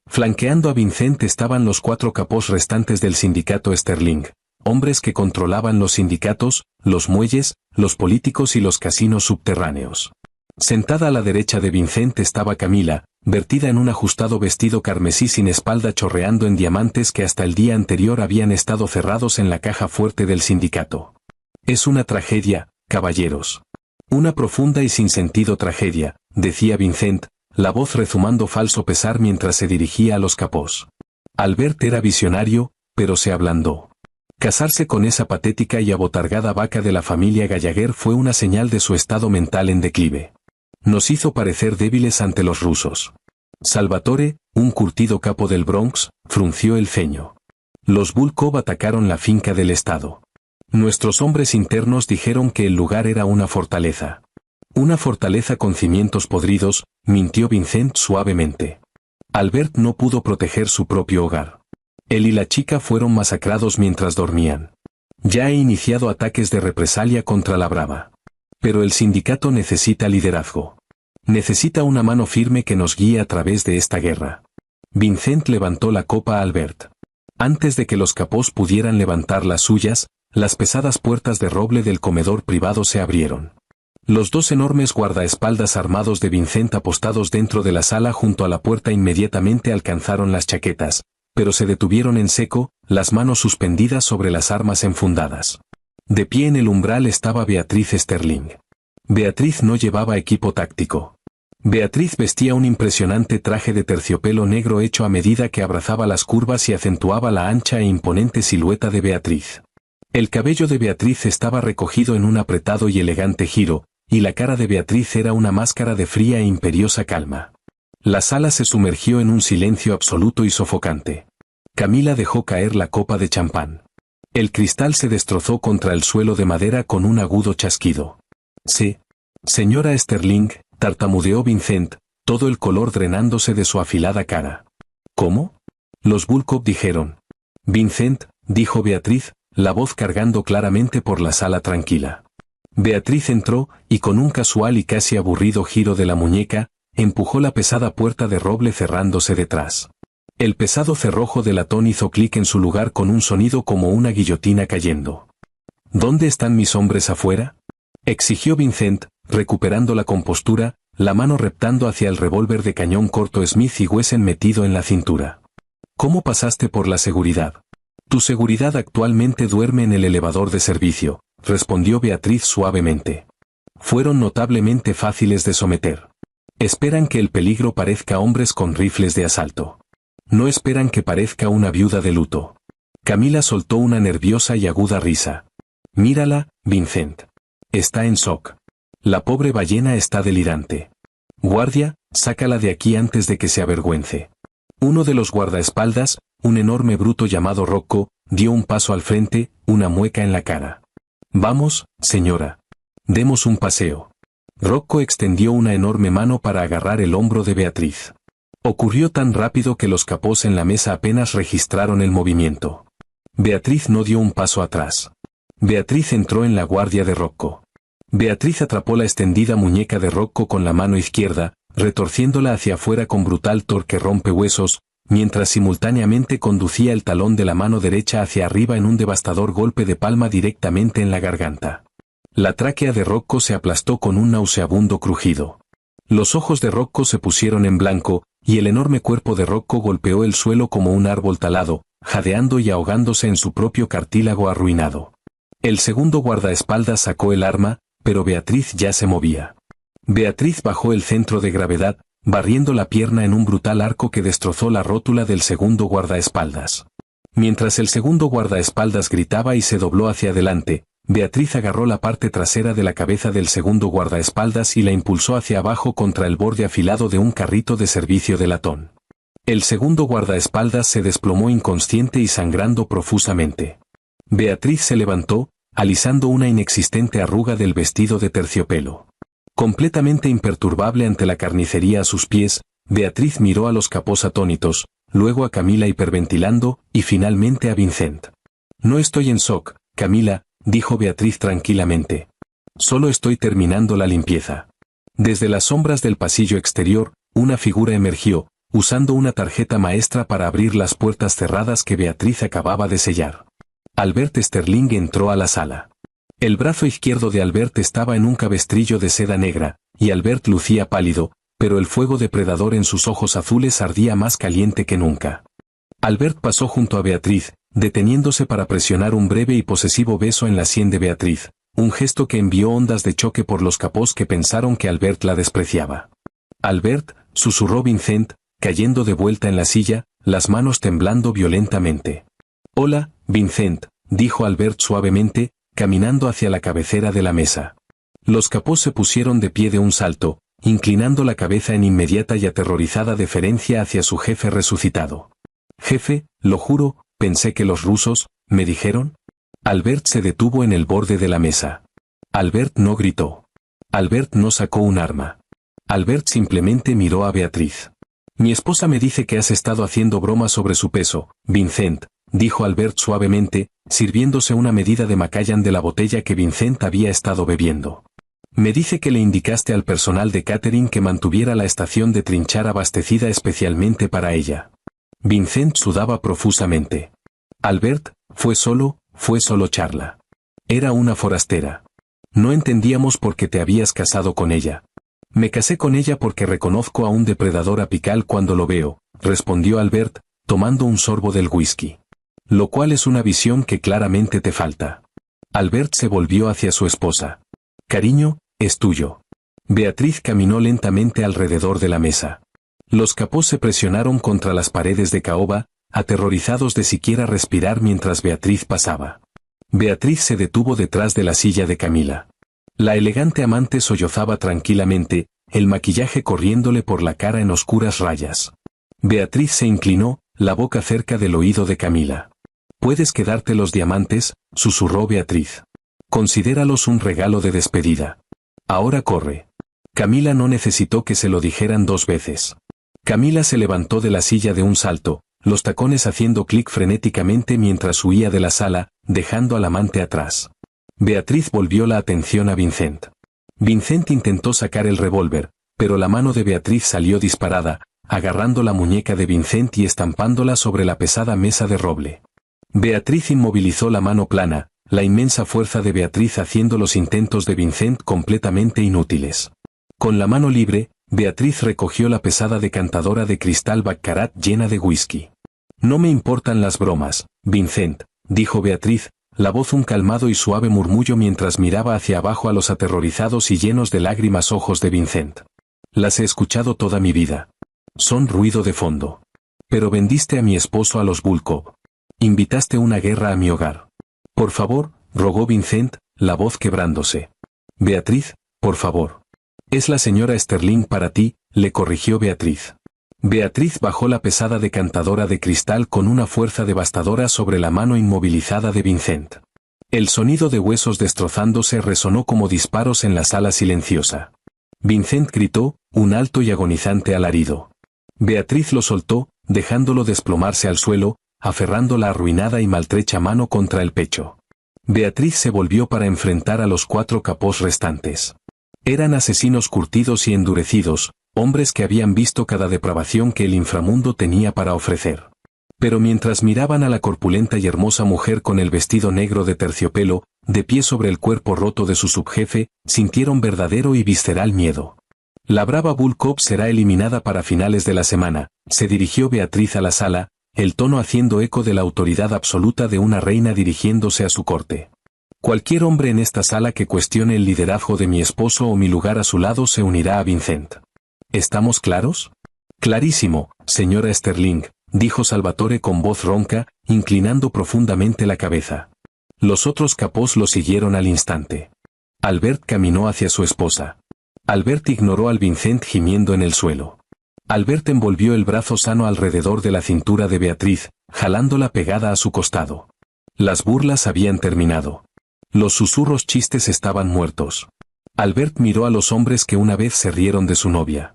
Speaker 1: Flanqueando a Vincent estaban los 4 capós restantes del sindicato Sterling, hombres que controlaban los sindicatos, los muelles, los políticos y los casinos subterráneos. Sentada a la derecha de Vincent estaba Camila, vertida en un ajustado vestido carmesí sin espalda chorreando en diamantes que hasta el día anterior habían estado cerrados en la caja fuerte del sindicato. Es una tragedia, caballeros. Una profunda y sin sentido tragedia, decía Vincent, la voz rezumando falso pesar mientras se dirigía a los capós. Albert era visionario, pero se ablandó. Casarse con esa patética y abotargada vaca de la familia Gallagher fue una señal de su estado mental en declive. Nos hizo parecer débiles ante los rusos. Salvatore, un curtido capo del Bronx, frunció el ceño. Los Volkov atacaron la finca del Estado. Nuestros hombres internos dijeron que el lugar era una fortaleza. Una fortaleza con cimientos podridos, mintió Vincent suavemente. Albert no pudo proteger su propio hogar. Él y la chica fueron masacrados mientras dormían. Ya he iniciado ataques de represalia contra la Brava. Pero el sindicato necesita liderazgo. Necesita una mano firme que nos guíe a través de esta guerra. Vincent levantó la copa a Albert. Antes de que los capós pudieran levantar las suyas, las pesadas puertas de roble del comedor privado se abrieron. Los 2 enormes guardaespaldas armados de Vincent apostados dentro de la sala junto a la puerta inmediatamente alcanzaron las chaquetas, pero se detuvieron en seco, las manos suspendidas sobre las armas enfundadas. De pie en el umbral estaba Beatriz Sterling. Beatriz no llevaba equipo táctico. Beatriz vestía un impresionante traje de terciopelo negro hecho a medida que abrazaba las curvas y acentuaba la ancha e imponente silueta de Beatriz. El cabello de Beatriz estaba recogido en un apretado y elegante giro, y la cara de Beatriz era una máscara de fría e imperiosa calma. La sala se sumergió en un silencio absoluto y sofocante. Camila dejó caer la copa de champán. El cristal se destrozó contra el suelo de madera con un agudo chasquido. Sí. Señora Sterling, tartamudeó Vincent, todo el color drenándose de su afilada cara. ¿Cómo? Los Volkov dijeron. Vincent, dijo Beatriz, la voz cargando claramente por la sala tranquila. Beatriz entró, y con un casual y casi aburrido giro de la muñeca, empujó la pesada puerta de roble cerrándose detrás. El pesado cerrojo de latón hizo clic en su lugar con un sonido como una guillotina cayendo. ¿Dónde están mis hombres afuera?, exigió Vincent, recuperando la compostura, la mano reptando hacia el revólver de cañón corto Smith y Wesson metido en la cintura. ¿Cómo pasaste por la seguridad? Tu seguridad actualmente duerme en el elevador de servicio, respondió Beatriz suavemente. Fueron notablemente fáciles de someter. Esperan que el peligro parezca hombres con rifles de asalto. No esperan que parezca una viuda de luto. Camila soltó una nerviosa y aguda risa. Mírala, Vincent. Está en shock. La pobre ballena está delirante. Guardia, sácala de aquí antes de que se avergüence. Uno de los guardaespaldas, un enorme bruto llamado Rocco, dio un paso al frente, una mueca en la cara. Vamos, señora. Demos un paseo. Rocco extendió una enorme mano para agarrar el hombro de Beatriz. Ocurrió tan rápido que los capós en la mesa apenas registraron el movimiento. Beatriz no dio un paso atrás. Beatriz entró en la guardia de Rocco. Beatriz atrapó la extendida muñeca de Rocco con la mano izquierda, retorciéndola hacia afuera con brutal torque rompehuesos, mientras simultáneamente conducía el talón de la mano derecha hacia arriba en un devastador golpe de palma directamente en la garganta. La tráquea de Rocco se aplastó con un nauseabundo crujido. Los ojos de Rocco se pusieron en blanco, y el enorme cuerpo de Rocco golpeó el suelo como un árbol talado, jadeando y ahogándose en su propio cartílago arruinado. El segundo guardaespaldas sacó el arma, pero Beatriz ya se movía. Beatriz bajó el centro de gravedad, barriendo la pierna en un brutal arco que destrozó la rótula del segundo guardaespaldas. Mientras el segundo guardaespaldas gritaba y se dobló hacia adelante, Beatriz agarró la parte trasera de la cabeza del segundo guardaespaldas y la impulsó hacia abajo contra el borde afilado de un carrito de servicio de latón. El segundo guardaespaldas se desplomó inconsciente y sangrando profusamente. Beatriz se levantó, alisando una inexistente arruga del vestido de terciopelo. Completamente imperturbable ante la carnicería a sus pies, Beatriz miró a los capós atónitos, luego a Camila hiperventilando, y finalmente a Vincent. No estoy en shock, Camila, dijo Beatriz tranquilamente. Solo estoy terminando la limpieza. Desde las sombras del pasillo exterior, una figura emergió, usando una tarjeta maestra para abrir las puertas cerradas que Beatriz acababa de sellar. Albert Sterling entró a la sala. El brazo izquierdo de Albert estaba en un cabestrillo de seda negra, y Albert lucía pálido, pero el fuego depredador en sus ojos azules ardía más caliente que nunca. Albert pasó junto a Beatriz, deteniéndose para presionar un breve y posesivo beso en la sien de Beatriz, un gesto que envió ondas de choque por los capós que pensaron que Albert la despreciaba. Albert, susurró Vincent, cayendo de vuelta en la silla, las manos temblando violentamente. Hola, Vincent, dijo Albert suavemente, caminando hacia la cabecera de la mesa. Los capós se pusieron de pie de un salto, inclinando la cabeza en inmediata y aterrorizada deferencia hacia su jefe resucitado. Jefe, lo juro, pensé que los rusos, ¿me dijeron? Albert se detuvo en el borde de la mesa. Albert no gritó. Albert no sacó un arma. Albert simplemente miró a Beatriz. Mi esposa me dice que has estado haciendo bromas sobre su peso, Vincent, dijo Albert suavemente, sirviéndose una medida de Macallan de la botella que Vincent había estado bebiendo. Me dice que le indicaste al personal de catering que mantuviera la estación de trinchar abastecida especialmente para ella. Vincent sudaba profusamente. Albert, fue solo charla. Era una forastera. No entendíamos por qué te habías casado con ella. Me casé con ella porque reconozco a un depredador apical cuando lo veo, respondió Albert, tomando un sorbo del whisky. Lo cual es una visión que claramente te falta. Albert se volvió hacia su esposa. Cariño, es tuyo. Beatriz caminó lentamente alrededor de la mesa. Los capós se presionaron contra las paredes de caoba, aterrorizados de siquiera respirar mientras Beatriz pasaba. Beatriz se detuvo detrás de la silla de Camila. La elegante amante sollozaba tranquilamente, el maquillaje corriéndole por la cara en oscuras rayas. Beatriz se inclinó, la boca cerca del oído de Camila. «Puedes quedarte los diamantes», susurró Beatriz. «Considéralos un regalo de despedida. Ahora corre». Camila no necesitó que se lo dijeran dos veces. Camila se levantó de la silla de un salto, los tacones haciendo clic frenéticamente mientras huía de la sala, dejando al amante atrás. Beatriz volvió la atención a Vincent. Vincent intentó sacar el revólver, pero la mano de Beatriz salió disparada, agarrando la muñeca de Vincent y estampándola sobre la pesada mesa de roble. Beatriz inmovilizó la mano plana, la inmensa fuerza de Beatriz haciendo los intentos de Vincent completamente inútiles. Con la mano libre, Beatriz recogió la pesada decantadora de cristal Baccarat llena de whisky. «No me importan las bromas, Vincent», dijo Beatriz, la voz un calmado y suave murmullo mientras miraba hacia abajo a los aterrorizados y llenos de lágrimas ojos de Vincent. Las he escuchado toda mi vida. Son ruido de fondo. Pero vendiste a mi esposo a los Volkov. Invitaste una guerra a mi hogar. Por favor, rogó Vincent, la voz quebrándose. Beatriz, por favor. Es la señora Sterling para ti, le corrigió Beatriz. Beatriz bajó la pesada decantadora de cristal con una fuerza devastadora sobre la mano inmovilizada de Vincent. El sonido de huesos destrozándose resonó como disparos en la sala silenciosa. Vincent gritó, un alto y agonizante alarido. Beatriz lo soltó, dejándolo desplomarse al suelo, aferrando la arruinada y maltrecha mano contra el pecho. Beatriz se volvió para enfrentar a los 4 capós restantes. Eran asesinos curtidos y endurecidos, hombres que habían visto cada depravación que el inframundo tenía para ofrecer. Pero mientras miraban a la corpulenta y hermosa mujer con el vestido negro de terciopelo, de pie sobre el cuerpo roto de su subjefe, sintieron verdadero y visceral miedo. La brava Volkov será eliminada para finales de la semana, se dirigió Beatriz a la sala, el tono haciendo eco de la autoridad absoluta de una reina dirigiéndose a su corte. Cualquier hombre en esta sala que cuestione el liderazgo de mi esposo o mi lugar a su lado se unirá a Vincent. ¿Estamos claros? Clarísimo, señora Sterling, dijo Salvatore con voz ronca, inclinando profundamente la cabeza. Los otros capós lo siguieron al instante. Albert caminó hacia su esposa. Albert ignoró al Vincent gimiendo en el suelo. Albert envolvió el brazo sano alrededor de la cintura de Beatriz, jalándola pegada a su costado. Las burlas habían terminado. Los susurros chistes estaban muertos. Albert miró a los hombres que una vez se rieron de su novia.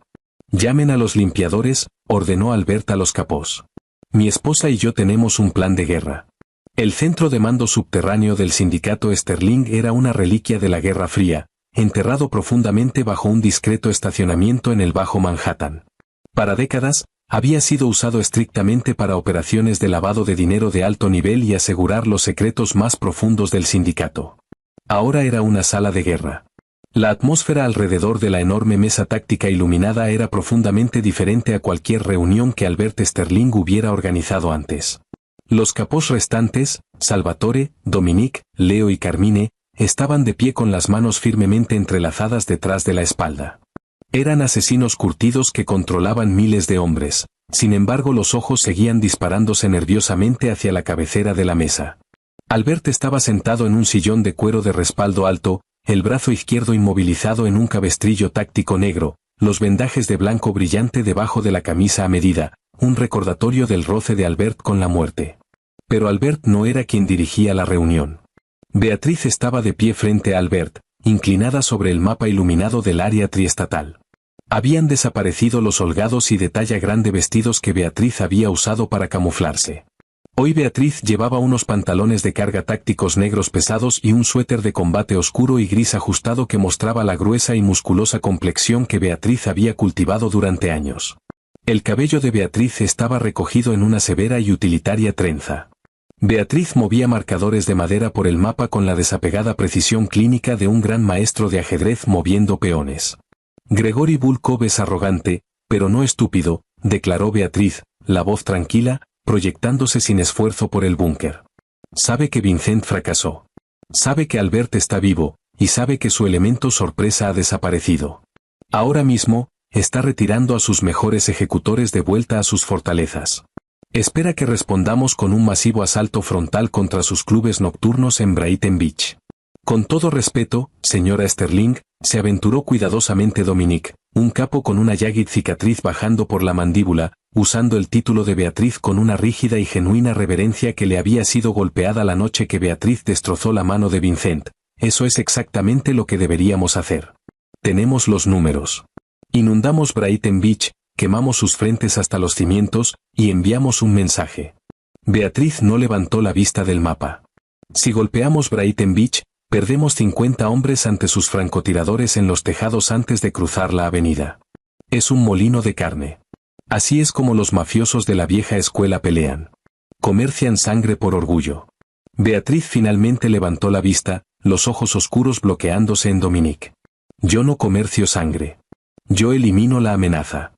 Speaker 1: Llamen a los limpiadores, ordenó Albert a los capós. Mi esposa y yo tenemos un plan de guerra. El centro de mando subterráneo del sindicato Sterling era una reliquia de la Guerra Fría, enterrado profundamente bajo un discreto estacionamiento en el Bajo Manhattan. Para décadas, había sido usado estrictamente para operaciones de lavado de dinero de alto nivel y asegurar los secretos más profundos del sindicato. Ahora era una sala de guerra. La atmósfera alrededor de la enorme mesa táctica iluminada era profundamente diferente a cualquier reunión que Albert Sterling hubiera organizado antes. Los capós restantes, Salvatore, Dominique, Leo y Carmine, estaban de pie con las manos firmemente entrelazadas detrás de la espalda. Eran asesinos curtidos que controlaban miles de hombres, sin embargo los ojos seguían disparándose nerviosamente hacia la cabecera de la mesa. Albert estaba sentado en un sillón de cuero de respaldo alto, el brazo izquierdo inmovilizado en un cabestrillo táctico negro, los vendajes de blanco brillante debajo de la camisa a medida, un recordatorio del roce de Albert con la muerte. Pero Albert no era quien dirigía la reunión. Beatriz estaba de pie frente a Albert, inclinada sobre el mapa iluminado del área triestatal. Habían desaparecido los holgados y de talla grande vestidos que Beatriz había usado para camuflarse. Hoy Beatriz llevaba unos pantalones de carga tácticos negros pesados y un suéter de combate oscuro y gris ajustado que mostraba la gruesa y musculosa complexión que Beatriz había cultivado durante años. El cabello de Beatriz estaba recogido en una severa y utilitaria trenza. Beatriz movía marcadores de madera por el mapa con la desapegada precisión clínica de un gran maestro de ajedrez moviendo peones. Gregory Volkov es arrogante, pero no estúpido, declaró Beatriz, la voz tranquila, proyectándose sin esfuerzo por el búnker. Sabe que Vincent fracasó. Sabe que Albert está vivo, y sabe que su elemento sorpresa ha desaparecido. Ahora mismo, está retirando a sus mejores ejecutores de vuelta a sus fortalezas. Espera que respondamos con un masivo asalto frontal contra sus clubes nocturnos en Brighton Beach. Con todo respeto, señora Sterling, se aventuró cuidadosamente Dominique, un capo con una llaga cicatriz bajando por la mandíbula, usando el título de Beatriz con una rígida y genuina reverencia que le había sido golpeada la noche que Beatriz destrozó la mano de Vincent. Eso es exactamente lo que deberíamos hacer. Tenemos los números. Inundamos Brighton Beach, quemamos sus frentes hasta los cimientos, y enviamos un mensaje. Beatriz no levantó la vista del mapa. Si golpeamos Brighton Beach, perdemos 50 hombres ante sus francotiradores en los tejados antes de cruzar la avenida. Es un molino de carne. Así es como los mafiosos de la vieja escuela pelean. Comercian sangre por orgullo. Beatriz finalmente levantó la vista, los ojos oscuros bloqueándose en Dominique. Yo no comercio sangre. Yo elimino la amenaza.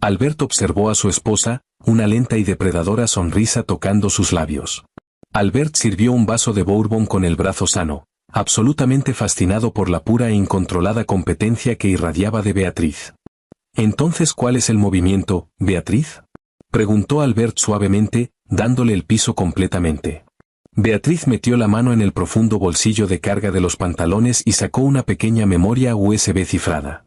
Speaker 1: Albert observó a su esposa, una lenta y depredadora sonrisa tocando sus labios. Albert sirvió un vaso de bourbon con el brazo sano, absolutamente fascinado por la pura e incontrolada competencia que irradiaba de Beatriz. «Entonces, ¿cuál es el movimiento, Beatriz?», preguntó Albert suavemente, dándole el piso completamente. Beatriz metió la mano en el profundo bolsillo de carga de los pantalones y sacó una pequeña memoria USB cifrada.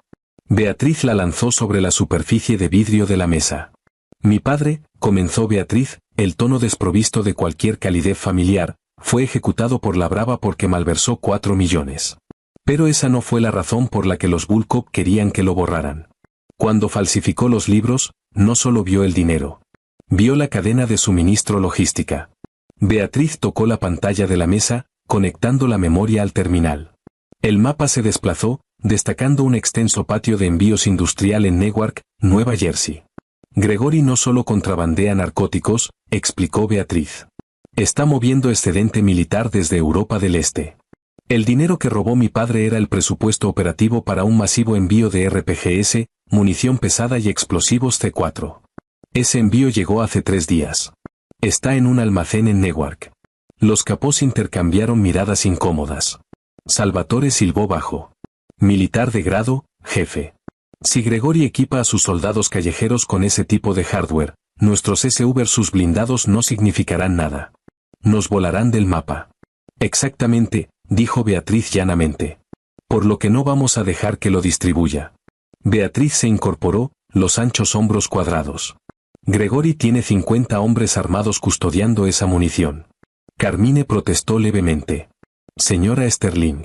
Speaker 1: Beatriz la lanzó sobre la superficie de vidrio de la mesa. «Mi padre», comenzó Beatriz, el tono desprovisto de cualquier calidez familiar, «fue ejecutado por la brava porque malversó 4 millones. Pero esa no fue la razón por la que los Bulkov querían que lo borraran. Cuando falsificó los libros, no solo vio el dinero. Vio la cadena de suministro logística». Beatriz tocó la pantalla de la mesa, conectando la memoria al terminal. El mapa se desplazó, destacando un extenso patio de envíos industrial en Newark, Nueva Jersey. «Gregory no solo contrabandea narcóticos», explicó Beatriz. «Está moviendo excedente militar desde Europa del Este. El dinero que robó mi padre era el presupuesto operativo para un masivo envío de RPGs, munición pesada y explosivos C4. Ese envío llegó hace 3 días. Está en un almacén en Newark». Los capós intercambiaron miradas incómodas. Salvatore silbó bajo. «Militar de grado, jefe. Si Gregory equipa a sus soldados callejeros con ese tipo de hardware, nuestros SV versus blindados no significarán nada. Nos volarán del mapa». «Exactamente», dijo Beatriz llanamente. «Por lo que no vamos a dejar que lo distribuya». Beatriz se incorporó, los anchos hombros cuadrados. «Gregory tiene 50 hombres armados custodiando esa munición». Carmine protestó levemente. «Señora Sterling.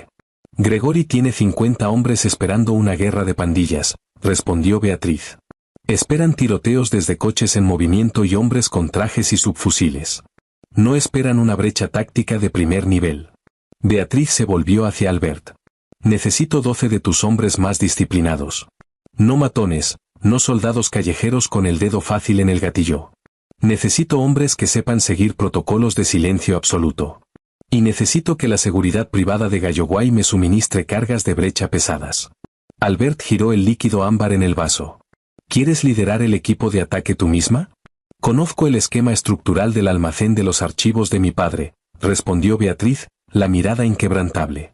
Speaker 1: Gregory tiene 50 hombres esperando una guerra de pandillas», respondió Beatriz. «Esperan tiroteos desde coches en movimiento y hombres con trajes y subfusiles. No esperan una brecha táctica de primer nivel». Beatriz se volvió hacia Albert. «Necesito 12 de tus hombres más disciplinados. No matones, no soldados callejeros con el dedo fácil en el gatillo. Necesito hombres que sepan seguir protocolos de silencio absoluto. Y necesito que la seguridad privada de Galloway me suministre cargas de brecha pesadas». Albert giró el líquido ámbar en el vaso. «¿Quieres liderar el equipo de ataque tú misma?». «Conozco el esquema estructural del almacén de los archivos de mi padre», respondió Beatriz, la mirada inquebrantable.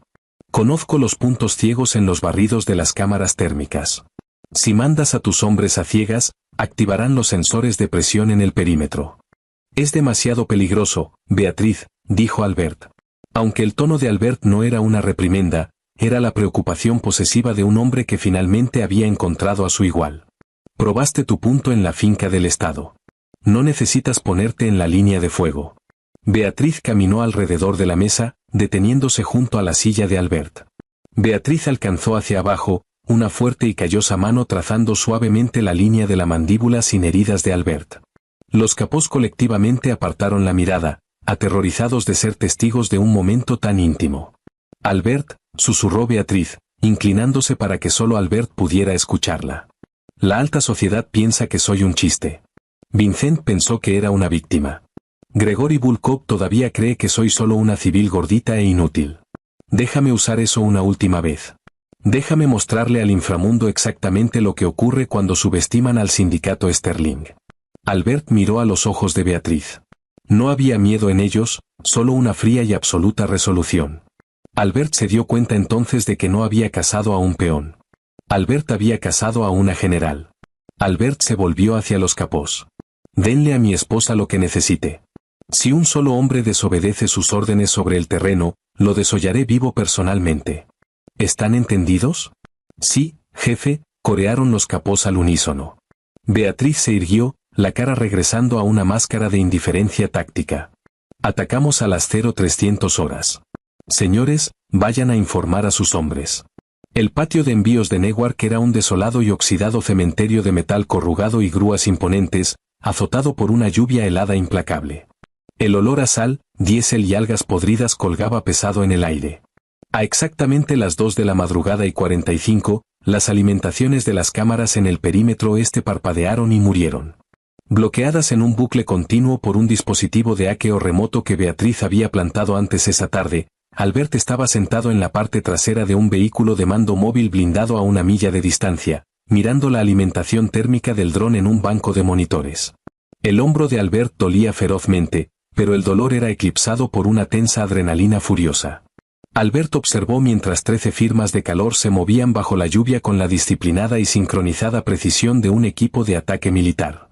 Speaker 1: «Conozco los puntos ciegos en los barridos de las cámaras térmicas. Si mandas a tus hombres a ciegas, activarán los sensores de presión en el perímetro». «Es demasiado peligroso, Beatriz», dijo Albert. Aunque el tono de Albert no era una reprimenda, era la preocupación posesiva de un hombre que finalmente había encontrado a su igual. «Probaste tu punto en la finca del Estado. No necesitas ponerte en la línea de fuego». Beatriz caminó alrededor de la mesa, deteniéndose junto a la silla de Albert. Beatriz alcanzó hacia abajo, una fuerte y callosa mano trazando suavemente la línea de la mandíbula sin heridas de Albert. Los capós colectivamente apartaron la mirada, aterrorizados de ser testigos de un momento tan íntimo. «Albert», susurró Beatriz, inclinándose para que solo Albert pudiera escucharla. «La alta sociedad piensa que soy un chiste. Vincent pensó que era una víctima. Gregory Bulkov todavía cree que soy solo una civil gordita e inútil. Déjame usar eso una última vez. Déjame mostrarle al inframundo exactamente lo que ocurre cuando subestiman al sindicato Sterling». Albert miró a los ojos de Beatriz. No había miedo en ellos, solo una fría y absoluta resolución. Albert se dio cuenta entonces de que no había casado a un peón. Albert había casado a una general. Albert se volvió hacia los capós. «Denle a mi esposa lo que necesite. Si un solo hombre desobedece sus órdenes sobre el terreno, lo desollaré vivo personalmente. ¿Están entendidos?». «Sí, jefe», corearon los capós al unísono. Beatriz se irguió, la cara regresando a una máscara de indiferencia táctica. «Atacamos a las 0300 horas. Señores, vayan a informar a sus hombres». El patio de envíos de Newark era un desolado y oxidado cementerio de metal corrugado y grúas imponentes, azotado por una lluvia helada implacable. El olor a sal, diésel y algas podridas colgaba pesado en el aire. A exactamente las 2 de la madrugada y 45, las alimentaciones de las cámaras en el perímetro oeste parpadearon y murieron. Bloqueadas en un bucle continuo por un dispositivo de hackeo remoto que Beatriz había plantado antes esa tarde, Albert estaba sentado en la parte trasera de un vehículo de mando móvil blindado a 1 milla de distancia, mirando la alimentación térmica del dron en un banco de monitores. El hombro de Albert dolía ferozmente, pero el dolor era eclipsado por una tensa adrenalina furiosa. Albert observó mientras 13 firmas de calor se movían bajo la lluvia con la disciplinada y sincronizada precisión de un equipo de ataque militar.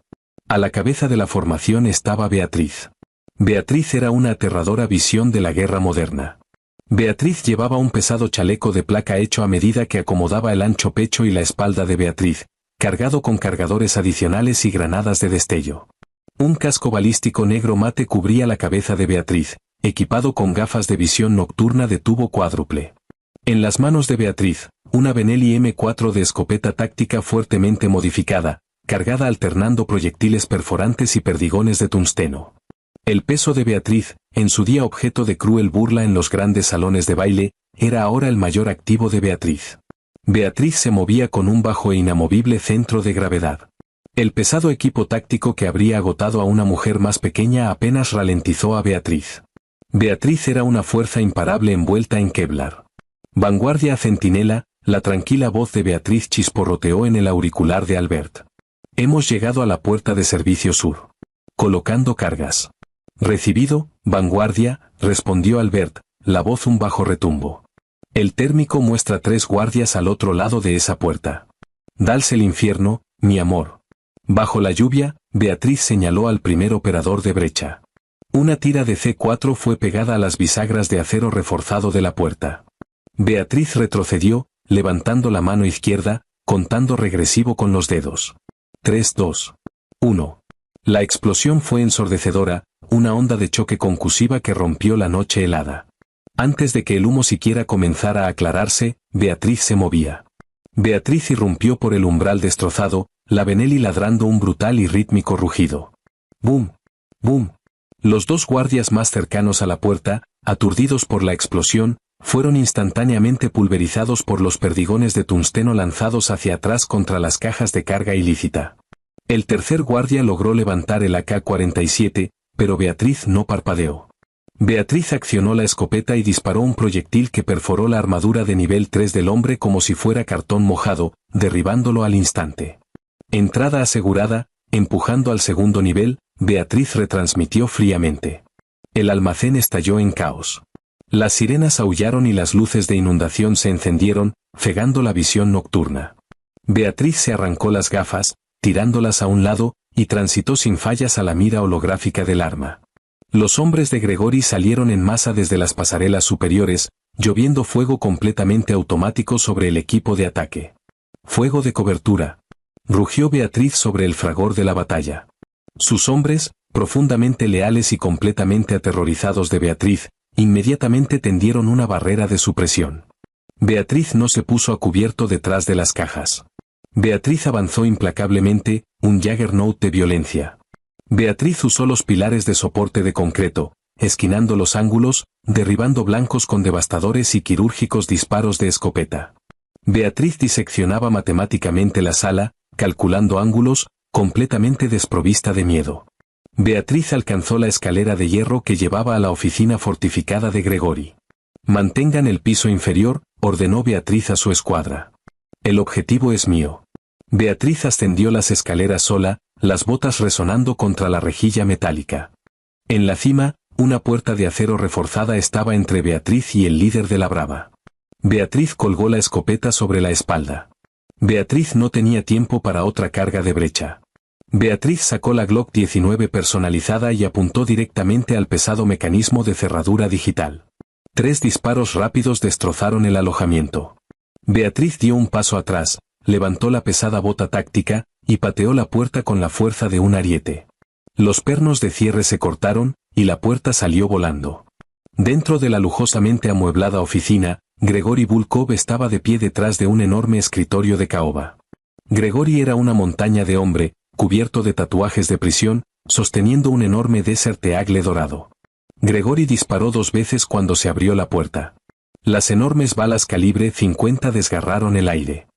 Speaker 1: A la cabeza de la formación estaba Beatriz. Beatriz era una aterradora visión de la guerra moderna. Beatriz llevaba un pesado chaleco de placa hecho a medida que acomodaba el ancho pecho y la espalda de Beatriz, cargado con cargadores adicionales y granadas de destello. Un casco balístico negro mate cubría la cabeza de Beatriz, equipado con gafas de visión nocturna de tubo cuádruple. En las manos de Beatriz, una Benelli M4 de escopeta táctica fuertemente modificada, cargada alternando proyectiles perforantes y perdigones de tungsteno. El peso de Beatriz, en su día objeto de cruel burla en los grandes salones de baile, era ahora el mayor activo de Beatriz. Beatriz se movía con un bajo e inamovible centro de gravedad. El pesado equipo táctico que habría agotado a una mujer más pequeña apenas ralentizó a Beatriz. Beatriz era una fuerza imparable envuelta en Kevlar. Vanguardia centinela, la tranquila voz de Beatriz chisporroteó en el auricular de Albert. Hemos llegado a la puerta de servicio sur. Colocando cargas. Recibido, vanguardia, respondió Albert, la voz un bajo retumbo. El térmico muestra 3 guardias al otro lado de esa puerta. Dalse el infierno, mi amor. Bajo la lluvia, Beatriz señaló al primer operador de brecha. Una tira de C4 fue pegada a las bisagras de acero reforzado de la puerta. Beatriz retrocedió, levantando la mano izquierda, contando regresivo con los dedos. 3, 2, 1. La explosión fue ensordecedora, una onda de choque concusiva que rompió la noche helada. Antes de que el humo siquiera comenzara a aclararse, Beatriz se movía. Beatriz irrumpió por el umbral destrozado, la Benelli ladrando un brutal y rítmico rugido. ¡Bum! ¡Bum! Los 2 guardias más cercanos a la puerta, aturdidos por la explosión, fueron instantáneamente pulverizados por los perdigones de tungsteno lanzados hacia atrás contra las cajas de carga ilícita. El tercer guardia logró levantar el AK-47, pero Beatriz no parpadeó. Beatriz accionó la escopeta y disparó un proyectil que perforó la armadura de nivel 3 del hombre como si fuera cartón mojado, derribándolo al instante. Entrada asegurada, empujando al segundo nivel, Beatriz retransmitió fríamente. El almacén estalló en caos. Las sirenas aullaron y las luces de inundación se encendieron, cegando la visión nocturna. Beatriz se arrancó las gafas, tirándolas a un lado, y transitó sin fallas a la mira holográfica del arma. Los hombres de Gregory salieron en masa desde las pasarelas superiores, lloviendo fuego completamente automático sobre el equipo de ataque. Fuego de cobertura. Rugió Beatriz sobre el fragor de la batalla. Sus hombres, profundamente leales y completamente aterrorizados de Beatriz, inmediatamente tendieron una barrera de supresión. Beatriz no se puso a cubierto detrás de las cajas. Beatriz avanzó implacablemente, un Juggernaut de violencia. Beatriz usó los pilares de soporte de concreto, esquinando los ángulos, derribando blancos con devastadores y quirúrgicos disparos de escopeta. Beatriz diseccionaba matemáticamente la sala, calculando ángulos, completamente desprovista de miedo. Beatriz alcanzó la escalera de hierro que llevaba a la oficina fortificada de Gregory. Mantengan el piso inferior, ordenó Beatriz a su escuadra. El objetivo es mío. Beatriz ascendió las escaleras sola, las botas resonando contra la rejilla metálica. En la cima, una puerta de acero reforzada estaba entre Beatriz y el líder de la Brava. Beatriz colgó la escopeta sobre la espalda. Beatriz no tenía tiempo para otra carga de brecha. Beatriz sacó la Glock 19 personalizada y apuntó directamente al pesado mecanismo de cerradura digital. 3 disparos rápidos destrozaron el alojamiento. Beatriz dio un paso atrás, levantó la pesada bota táctica, y pateó la puerta con la fuerza de un ariete. Los pernos de cierre se cortaron, y la puerta salió volando. Dentro de la lujosamente amueblada oficina, Gregory Volkov estaba de pie detrás de un enorme escritorio de caoba. Gregory era una montaña de hombre, cubierto de tatuajes de prisión, sosteniendo un enorme Desert Eagle dorado. Gregory disparó 2 veces cuando se abrió la puerta. Las enormes balas calibre 50 desgarraron el aire.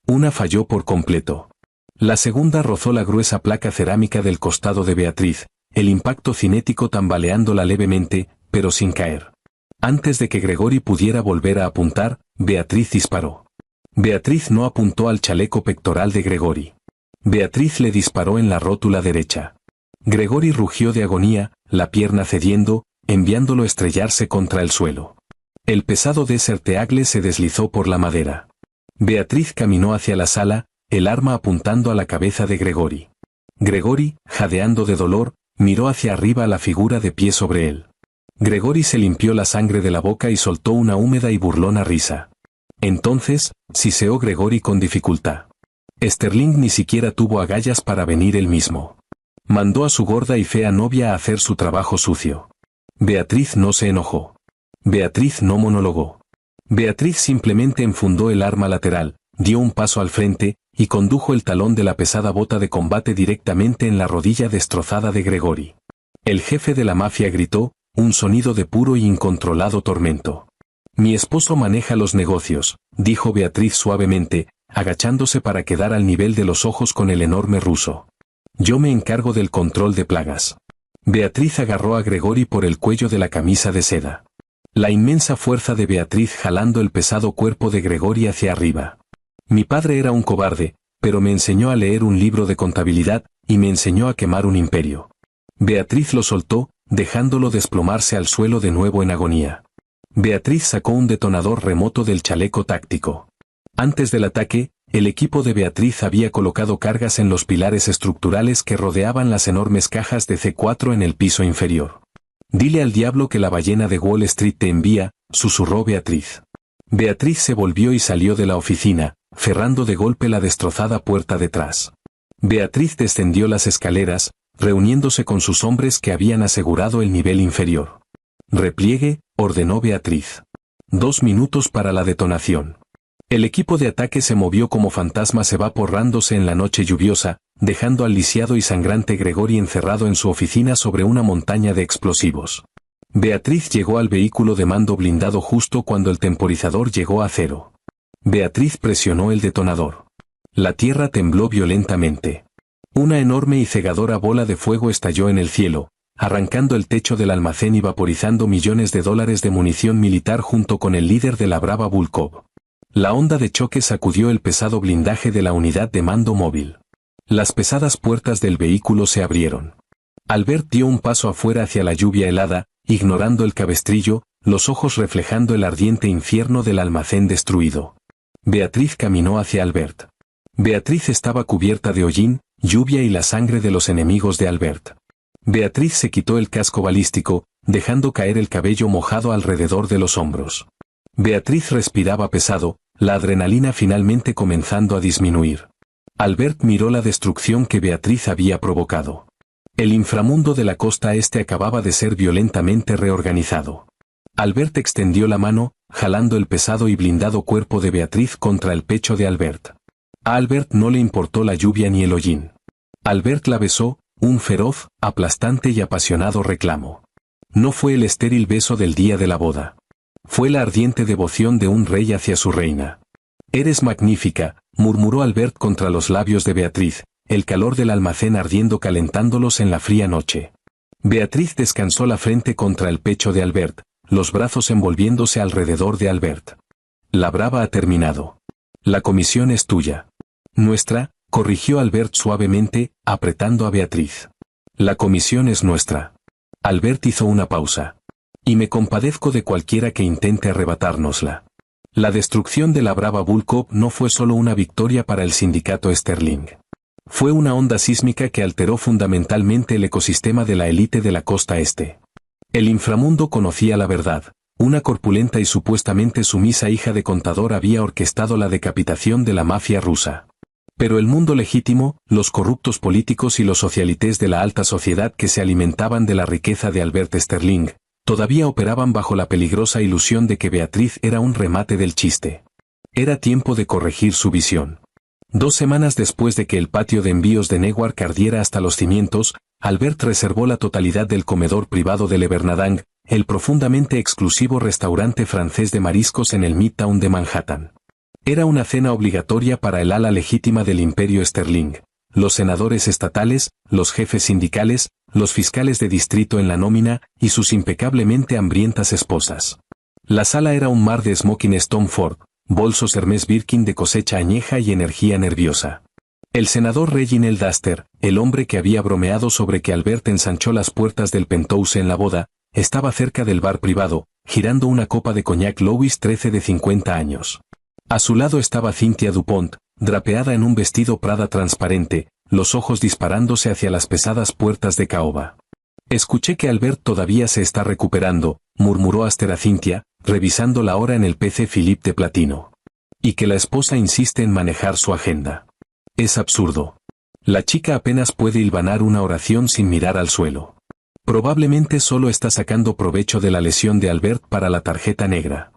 Speaker 1: Una falló por completo. La segunda rozó la gruesa placa cerámica del costado de Beatriz, el impacto cinético tambaleándola levemente, pero sin caer. Antes de que Gregory pudiera volver a apuntar, Beatriz disparó. Beatriz no apuntó al chaleco pectoral de Gregory. Beatriz le disparó en la rótula derecha. Gregory rugió de agonía, la pierna cediendo, enviándolo a estrellarse contra el suelo. El pesado Desert Eagle se deslizó por la madera. Beatriz caminó hacia la sala, el arma apuntando a la cabeza de Gregory. Gregory, jadeando de dolor, miró hacia arriba a la figura de pie sobre él. Gregory se limpió la sangre de la boca y soltó una húmeda y burlona risa. Entonces, siseó Gregory con dificultad. Sterling ni siquiera tuvo agallas para venir él mismo. Mandó a su gorda y fea novia a hacer su trabajo sucio. Beatriz no se enojó. Beatriz no monologó. Beatriz simplemente enfundó el arma lateral, dio un paso al frente, y condujo el talón de la pesada bota de combate directamente en la rodilla destrozada de Gregory. El jefe de la mafia gritó, un sonido de puro y incontrolado tormento. Mi esposo maneja los negocios, dijo Beatriz suavemente, agachándose para quedar al nivel de los ojos con el enorme ruso. Yo me encargo del control de plagas. Beatriz agarró a Gregory por el cuello de la camisa de seda. La inmensa fuerza de Beatriz jalando el pesado cuerpo de Gregory hacia arriba. Mi padre era un cobarde, pero me enseñó a leer un libro de contabilidad, y me enseñó a quemar un imperio. Beatriz lo soltó, dejándolo desplomarse al suelo de nuevo en agonía. Beatriz sacó un detonador remoto del chaleco táctico. Antes del ataque, el equipo de Beatriz había colocado cargas en los pilares estructurales que rodeaban las enormes cajas de C4 en el piso inferior. Dile al diablo que la ballena de Wall Street te envía, susurró Beatriz. Beatriz se volvió y salió de la oficina, cerrando de golpe la destrozada puerta detrás. Beatriz descendió las escaleras, reuniéndose con sus hombres que habían asegurado el nivel inferior. Repliegue, ordenó Beatriz. 2 minutos para la detonación. El equipo de ataque se movió como fantasmas evaporándose en la noche lluviosa, dejando al lisiado y sangrante Gregory encerrado en su oficina sobre una montaña de explosivos. Beatriz llegó al vehículo de mando blindado justo cuando el temporizador llegó a 0. Beatriz presionó el detonador. La tierra tembló violentamente. Una enorme y cegadora bola de fuego estalló en el cielo, arrancando el techo del almacén y vaporizando millones de dólares de munición militar junto con el líder de la brava Volkov. La onda de choque sacudió el pesado blindaje de la unidad de mando móvil. Las pesadas puertas del vehículo se abrieron. Albert dio un paso afuera hacia la lluvia helada, ignorando el cabestrillo, los ojos reflejando el ardiente infierno del almacén destruido. Beatriz caminó hacia Albert. Beatriz estaba cubierta de hollín, lluvia y la sangre de los enemigos de Albert. Beatriz se quitó el casco balístico, dejando caer el cabello mojado alrededor de los hombros. Beatriz respiraba pesado, la adrenalina finalmente comenzando a disminuir. Albert miró la destrucción que Beatriz había provocado. El inframundo de la costa este acababa de ser violentamente reorganizado. Albert extendió la mano, jalando el pesado y blindado cuerpo de Beatriz contra el pecho de Albert. A Albert no le importó la lluvia ni el hollín. Albert la besó, un feroz, aplastante y apasionado reclamo. No fue el estéril beso del día de la boda. Fue la ardiente devoción de un rey hacia su reina. «Eres magnífica», murmuró Albert contra los labios de Beatriz, el calor del almacén ardiendo calentándolos en la fría noche. Beatriz descansó la frente contra el pecho de Albert, los brazos envolviéndose alrededor de Albert. «La brava ha terminado. La comisión es tuya». «Nuestra», corrigió Albert suavemente, apretando a Beatriz. «La comisión es nuestra». Albert hizo una pausa. «Y me compadezco de cualquiera que intente arrebatárnosla». La destrucción de la brava Volkov no fue solo una victoria para el sindicato Sterling. Fue una onda sísmica que alteró fundamentalmente el ecosistema de la élite de la costa este. El inframundo conocía la verdad. Una corpulenta y supuestamente sumisa hija de contador había orquestado la decapitación de la mafia rusa. Pero el mundo legítimo, los corruptos políticos y los socialites de la alta sociedad que se alimentaban de la riqueza de Albert Sterling, todavía operaban bajo la peligrosa ilusión de que Beatriz era un remate del chiste. Era tiempo de corregir su visión. 2 semanas después de que el patio de envíos de Newark ardiera hasta los cimientos, Albert reservó la totalidad del comedor privado de Le Bernardin, el profundamente exclusivo restaurante francés de mariscos en el Midtown de Manhattan. Era una cena obligatoria para el ala legítima del imperio Sterling, los senadores estatales, los jefes sindicales, los fiscales de distrito en la nómina y sus impecablemente hambrientas esposas. La sala era un mar de smoking Tom Ford, bolsos Hermès Birkin de cosecha añeja y energía nerviosa. El senador Reginald Astor, el hombre que había bromeado sobre que Albert ensanchó las puertas del penthouse en la boda, estaba cerca del bar privado, girando una copa de coñac Louis XIII de 50 años. A su lado estaba Cynthia Dupont, drapeada en un vestido Prada transparente, los ojos disparándose hacia las pesadas puertas de caoba. Escuché que Albert todavía se está recuperando, murmuró Astor a Cynthia, revisando la hora en el PC Philippe de platino. Y que la esposa insiste en manejar su agenda. Es absurdo. La chica apenas puede hilvanar una oración sin mirar al suelo. Probablemente solo está sacando provecho de la lesión de Albert para la tarjeta negra.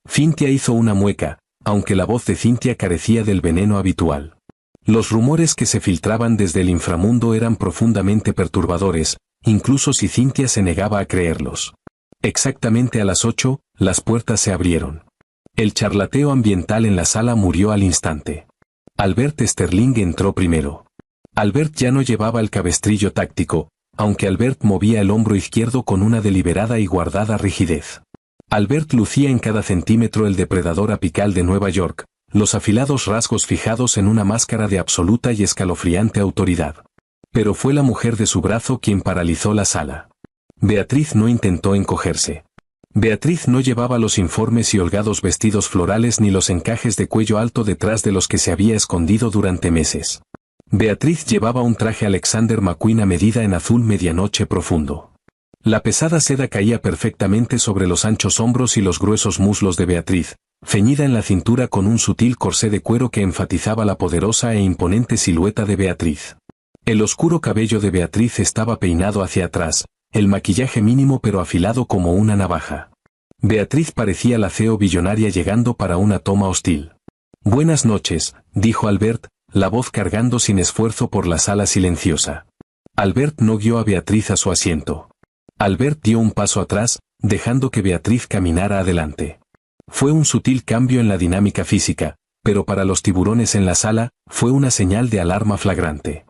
Speaker 1: Cynthia hizo una mueca, aunque la voz de Cynthia carecía del veneno habitual. Los rumores que se filtraban desde el inframundo eran profundamente perturbadores, incluso si Cynthia se negaba a creerlos. Exactamente a las 8, las puertas se abrieron. El charlateo ambiental en la sala murió al instante. Albert Sterling entró primero. Albert ya no llevaba el cabestrillo táctico, aunque Albert movía el hombro izquierdo con una deliberada y guardada rigidez. Albert lucía en cada centímetro el depredador apical de Nueva York, los afilados rasgos fijados en una máscara de absoluta y escalofriante autoridad. Pero fue la mujer de su brazo quien paralizó la sala. Beatriz no intentó encogerse. Beatriz no llevaba los informes y holgados vestidos florales ni los encajes de cuello alto detrás de los que se había escondido durante meses. Beatriz llevaba un traje Alexander McQueen a medida en azul medianoche profundo. La pesada seda caía perfectamente sobre los anchos hombros y los gruesos muslos de Beatriz, ceñida en la cintura con un sutil corsé de cuero que enfatizaba la poderosa e imponente silueta de Beatriz. El oscuro cabello de Beatriz estaba peinado hacia atrás, el maquillaje mínimo pero afilado como una navaja. Beatriz parecía la CEO billonaria llegando para una toma hostil. «Buenas noches», dijo Albert, la voz cargando sin esfuerzo por la sala silenciosa. Albert no guió a Beatriz a su asiento. Albert dio un paso atrás, dejando que Beatriz caminara adelante. Fue un sutil cambio en la dinámica física, pero para los tiburones en la sala, fue una señal de alarma flagrante.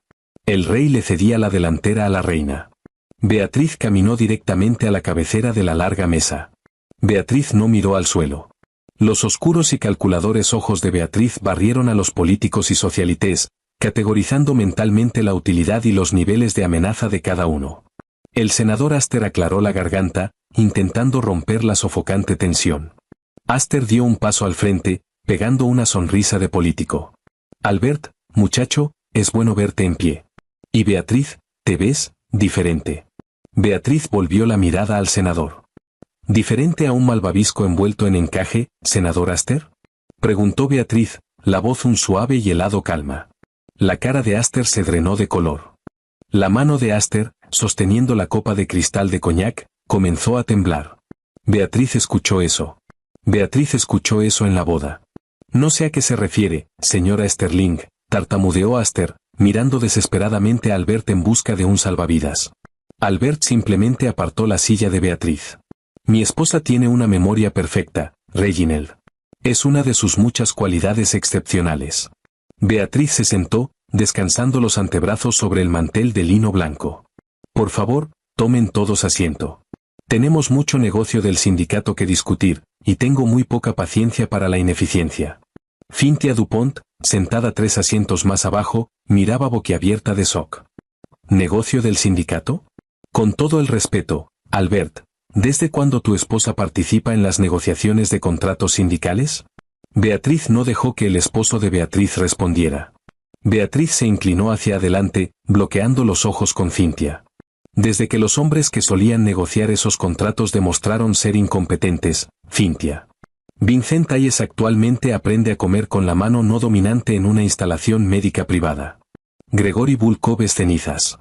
Speaker 1: El rey le cedía la delantera a la reina. Beatriz caminó directamente a la cabecera de la larga mesa. Beatriz no miró al suelo. Los oscuros y calculadores ojos de Beatriz barrieron a los políticos y socialites, categorizando mentalmente la utilidad y los niveles de amenaza de cada uno. El senador Astor aclaró la garganta, intentando romper la sofocante tensión. Astor dio un paso al frente, pegando una sonrisa de político. Albert, muchacho, es bueno verte en pie. Y Beatriz, ¿te ves diferente? Beatriz volvió la mirada al senador. ¿Diferente a un malvavisco envuelto en encaje, senador Astor? Preguntó Beatriz, la voz un suave y helado calma. La cara de Astor se drenó de color. La mano de Astor, sosteniendo la copa de cristal de coñac, comenzó a temblar. Beatriz escuchó eso. Beatriz escuchó eso en la boda. No sé a qué se refiere, señora Sterling, tartamudeó Astor, mirando desesperadamente a Albert en busca de un salvavidas. Albert simplemente apartó la silla de Beatriz. Mi esposa tiene una memoria perfecta, Reginald. Es una de sus muchas cualidades excepcionales. Beatriz se sentó, descansando los antebrazos sobre el mantel de lino blanco. Por favor, tomen todos asiento. Tenemos mucho negocio del sindicato que discutir, y tengo muy poca paciencia para la ineficiencia. Cynthia Dupont, sentada 3 asientos más abajo, miraba boquiabierta de shock. ¿Negocio del sindicato? Con todo el respeto, Albert, ¿desde cuándo tu esposa participa en las negociaciones de contratos sindicales? Beatriz no dejó que el esposo de Beatriz respondiera. Beatriz se inclinó hacia adelante, bloqueando los ojos con Cynthia. Desde que los hombres que solían negociar esos contratos demostraron ser incompetentes, Cynthia. Vincent Hayes actualmente aprende a comer con la mano no dominante en una instalación médica privada. Gregory Bulkov es cenizas.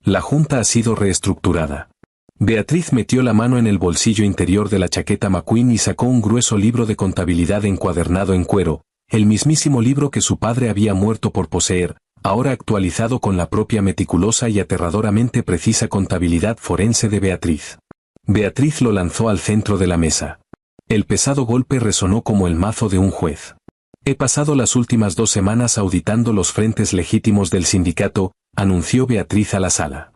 Speaker 1: La junta ha sido reestructurada. Beatriz metió la mano en el bolsillo interior de la chaqueta McQueen y sacó un grueso libro de contabilidad encuadernado en cuero, el mismísimo libro que su padre había muerto por poseer, ahora actualizado con la propia meticulosa y aterradoramente precisa contabilidad forense de Beatriz. Beatriz lo lanzó al centro de la mesa. El pesado golpe resonó como el mazo de un juez. He pasado las últimas 2 semanas auditando los frentes legítimos del sindicato, anunció Beatriz a la sala.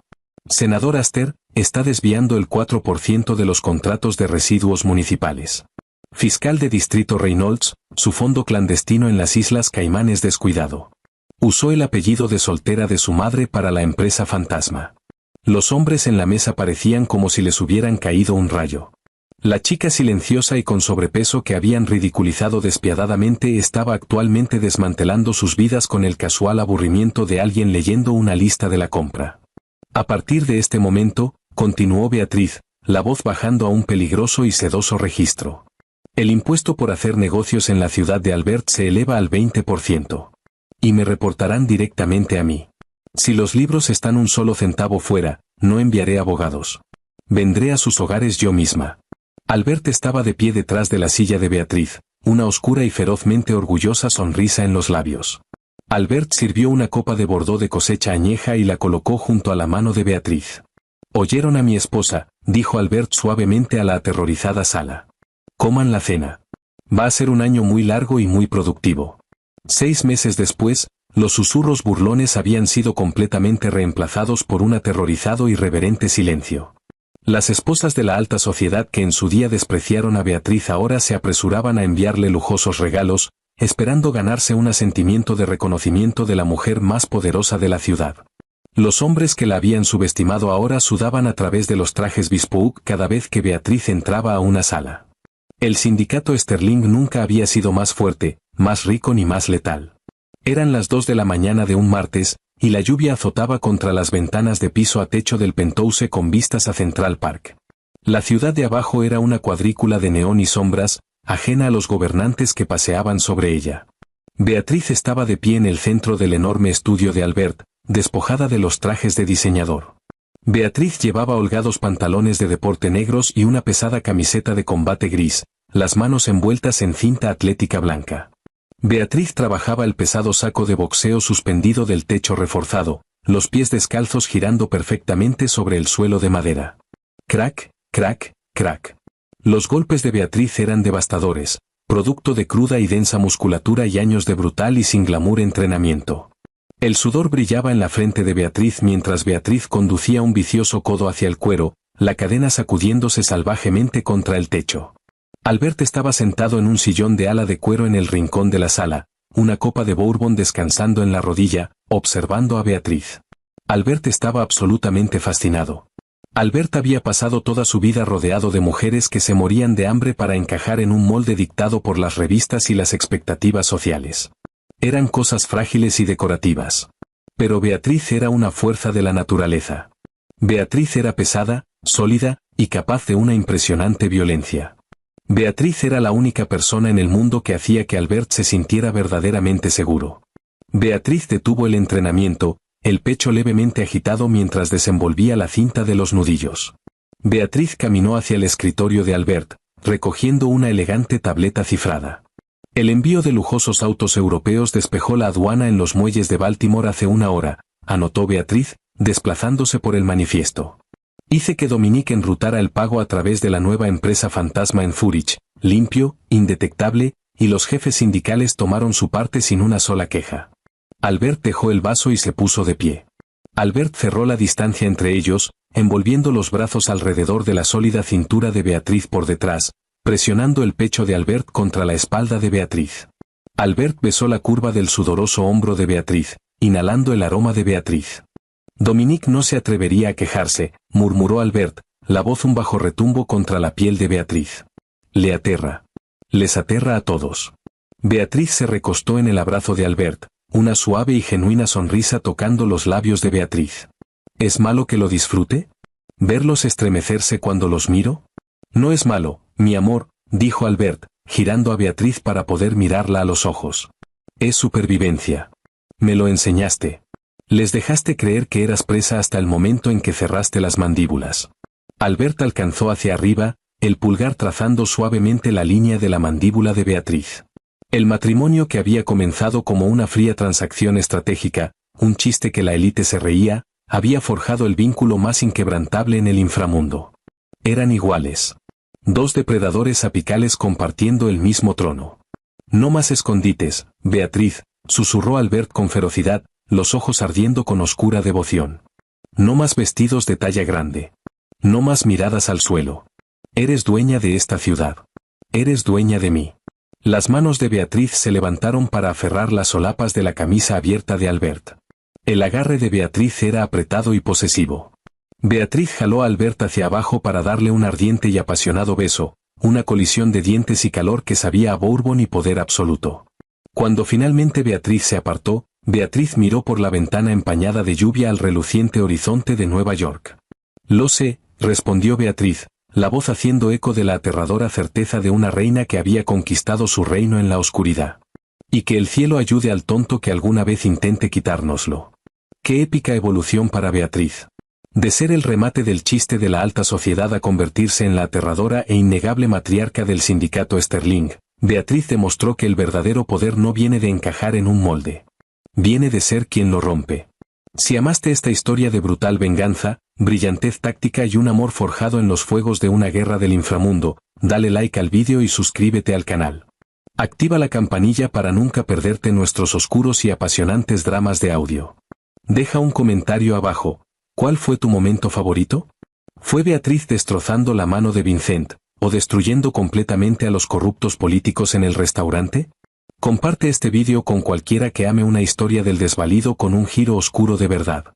Speaker 1: Senador Astor, está desviando el 4% de los contratos de residuos municipales. Fiscal de distrito Reynolds, su fondo clandestino en las Islas Caimanes descuidado. Usó el apellido de soltera de su madre para la empresa fantasma. Los hombres en la mesa parecían como si les hubieran caído un rayo. La chica silenciosa y con sobrepeso que habían ridiculizado despiadadamente estaba actualmente desmantelando sus vidas con el casual aburrimiento de alguien leyendo una lista de la compra. A partir de este momento, continuó Beatriz, la voz bajando a un peligroso y sedoso registro. El impuesto por hacer negocios en la ciudad de Albert se eleva al 20%. Y me reportarán directamente a mí. Si los libros están un solo centavo fuera, no enviaré abogados. Vendré a sus hogares yo misma. Albert estaba de pie detrás de la silla de Beatriz, una oscura y ferozmente orgullosa sonrisa en los labios. Albert sirvió una copa de bordó de cosecha añeja y la colocó junto a la mano de Beatriz. «Oyeron a mi esposa», dijo Albert suavemente a la aterrorizada sala. «Coman la cena. Va a ser un año muy largo y muy productivo». 6 meses después, los susurros burlones habían sido completamente reemplazados por un aterrorizado y reverente silencio. Las esposas de la alta sociedad que en su día despreciaron a Beatriz ahora se apresuraban a enviarle lujosos regalos, esperando ganarse un sentimiento de reconocimiento de la mujer más poderosa de la ciudad. Los hombres que la habían subestimado ahora sudaban a través de los trajes bespoke cada vez que Beatriz entraba a una sala. El sindicato Sterling nunca había sido más fuerte, más rico ni más letal. Eran las 2 de la mañana de un martes, y la lluvia azotaba contra las ventanas de piso a techo del penthouse con vistas a Central Park. La ciudad de abajo era una cuadrícula de neón y sombras, ajena a los gobernantes que paseaban sobre ella. Beatriz estaba de pie en el centro del enorme estudio de Albert, despojada de los trajes de diseñador. Beatriz llevaba holgados pantalones de deporte negros y una pesada camiseta de combate gris, las manos envueltas en cinta atlética blanca. Beatriz trabajaba el pesado saco de boxeo suspendido del techo reforzado, los pies descalzos girando perfectamente sobre el suelo de madera. Crack, crack, crack. Los golpes de Beatriz eran devastadores, producto de cruda y densa musculatura y años de brutal y sin glamour entrenamiento. El sudor brillaba en la frente de Beatriz mientras Beatriz conducía un vicioso codo hacia el cuero, la cadena sacudiéndose salvajemente contra el techo. Albert estaba sentado en un sillón de ala de cuero en el rincón de la sala, una copa de bourbon descansando en la rodilla, observando a Beatriz. Albert estaba absolutamente fascinado. Albert había pasado toda su vida rodeado de mujeres que se morían de hambre para encajar en un molde dictado por las revistas y las expectativas sociales. Eran cosas frágiles y decorativas. Pero Beatriz era una fuerza de la naturaleza. Beatriz era pesada, sólida, y capaz de una impresionante violencia. Beatriz era la única persona en el mundo que hacía que Albert se sintiera verdaderamente seguro. Beatriz detuvo el entrenamiento, el pecho levemente agitado mientras desenvolvía la cinta de los nudillos. Beatriz caminó hacia el escritorio de Albert, recogiendo una elegante tableta cifrada. El envío de lujosos autos europeos despejó la aduana en los muelles de Baltimore hace una hora, anotó Beatriz, desplazándose por el manifiesto. Hice que Dominique enrutara el pago a través de la nueva empresa fantasma en Zurich, limpio, indetectable, y los jefes sindicales tomaron su parte sin una sola queja. Albert dejó el vaso y se puso de pie. Albert cerró la distancia entre ellos, envolviendo los brazos alrededor de la sólida cintura de Beatriz por detrás, presionando el pecho de Albert contra la espalda de Beatriz. Albert besó la curva del sudoroso hombro de Beatriz, inhalando el aroma de Beatriz. Dominique no se atrevería a quejarse, murmuró Albert, la voz un bajo retumbo contra la piel de Beatriz. Le aterra. Les aterra a todos. Beatriz se recostó en el abrazo de Albert, una suave y genuina sonrisa tocando los labios de Beatriz. ¿Es malo que lo disfrute? ¿Verlos estremecerse cuando los miro? No es malo, mi amor, dijo Albert, girando a Beatriz para poder mirarla a los ojos. Es supervivencia. Me lo enseñaste. Les dejaste creer que eras presa hasta el momento en que cerraste las mandíbulas. Albert alcanzó hacia arriba, el pulgar trazando suavemente la línea de la mandíbula de Beatriz. El matrimonio que había comenzado como una fría transacción estratégica, un chiste que la élite se reía, había forjado el vínculo más inquebrantable en el inframundo. Eran iguales. 2 depredadores apicales compartiendo el mismo trono. No más escondites, Beatriz, susurró Albert con ferocidad, los ojos ardiendo con oscura devoción. No más vestidos de talla grande. No más miradas al suelo. Eres dueña de esta ciudad. Eres dueña de mí. Las manos de Beatriz se levantaron para aferrar las solapas de la camisa abierta de Albert. El agarre de Beatriz era apretado y posesivo. Beatriz jaló a Albert hacia abajo para darle un ardiente y apasionado beso, una colisión de dientes y calor que sabía a bourbon y poder absoluto. Cuando finalmente Beatriz se apartó, Beatriz miró por la ventana empañada de lluvia al reluciente horizonte de Nueva York. Lo sé, respondió Beatriz, la voz haciendo eco de la aterradora certeza de una reina que había conquistado su reino en la oscuridad. Y que el cielo ayude al tonto que alguna vez intente quitárnoslo. Qué épica evolución para Beatriz. De ser el remate del chiste de la alta sociedad a convertirse en la aterradora e innegable matriarca del sindicato Sterling, Beatriz demostró que el verdadero poder no viene de encajar en un molde. Viene de ser quien lo rompe. Si amaste esta historia de brutal venganza, brillantez táctica y un amor forjado en los fuegos de una guerra del inframundo, dale like al vídeo y suscríbete al canal. Activa la campanilla para nunca perderte nuestros oscuros y apasionantes dramas de audio. Deja un comentario abajo. ¿Cuál fue tu momento favorito? ¿Fue Beatriz destrozando la mano de Vincent, o destruyendo completamente a los corruptos políticos en el restaurante? Comparte este vídeo con cualquiera que ame una historia del desvalido con un giro oscuro de verdad.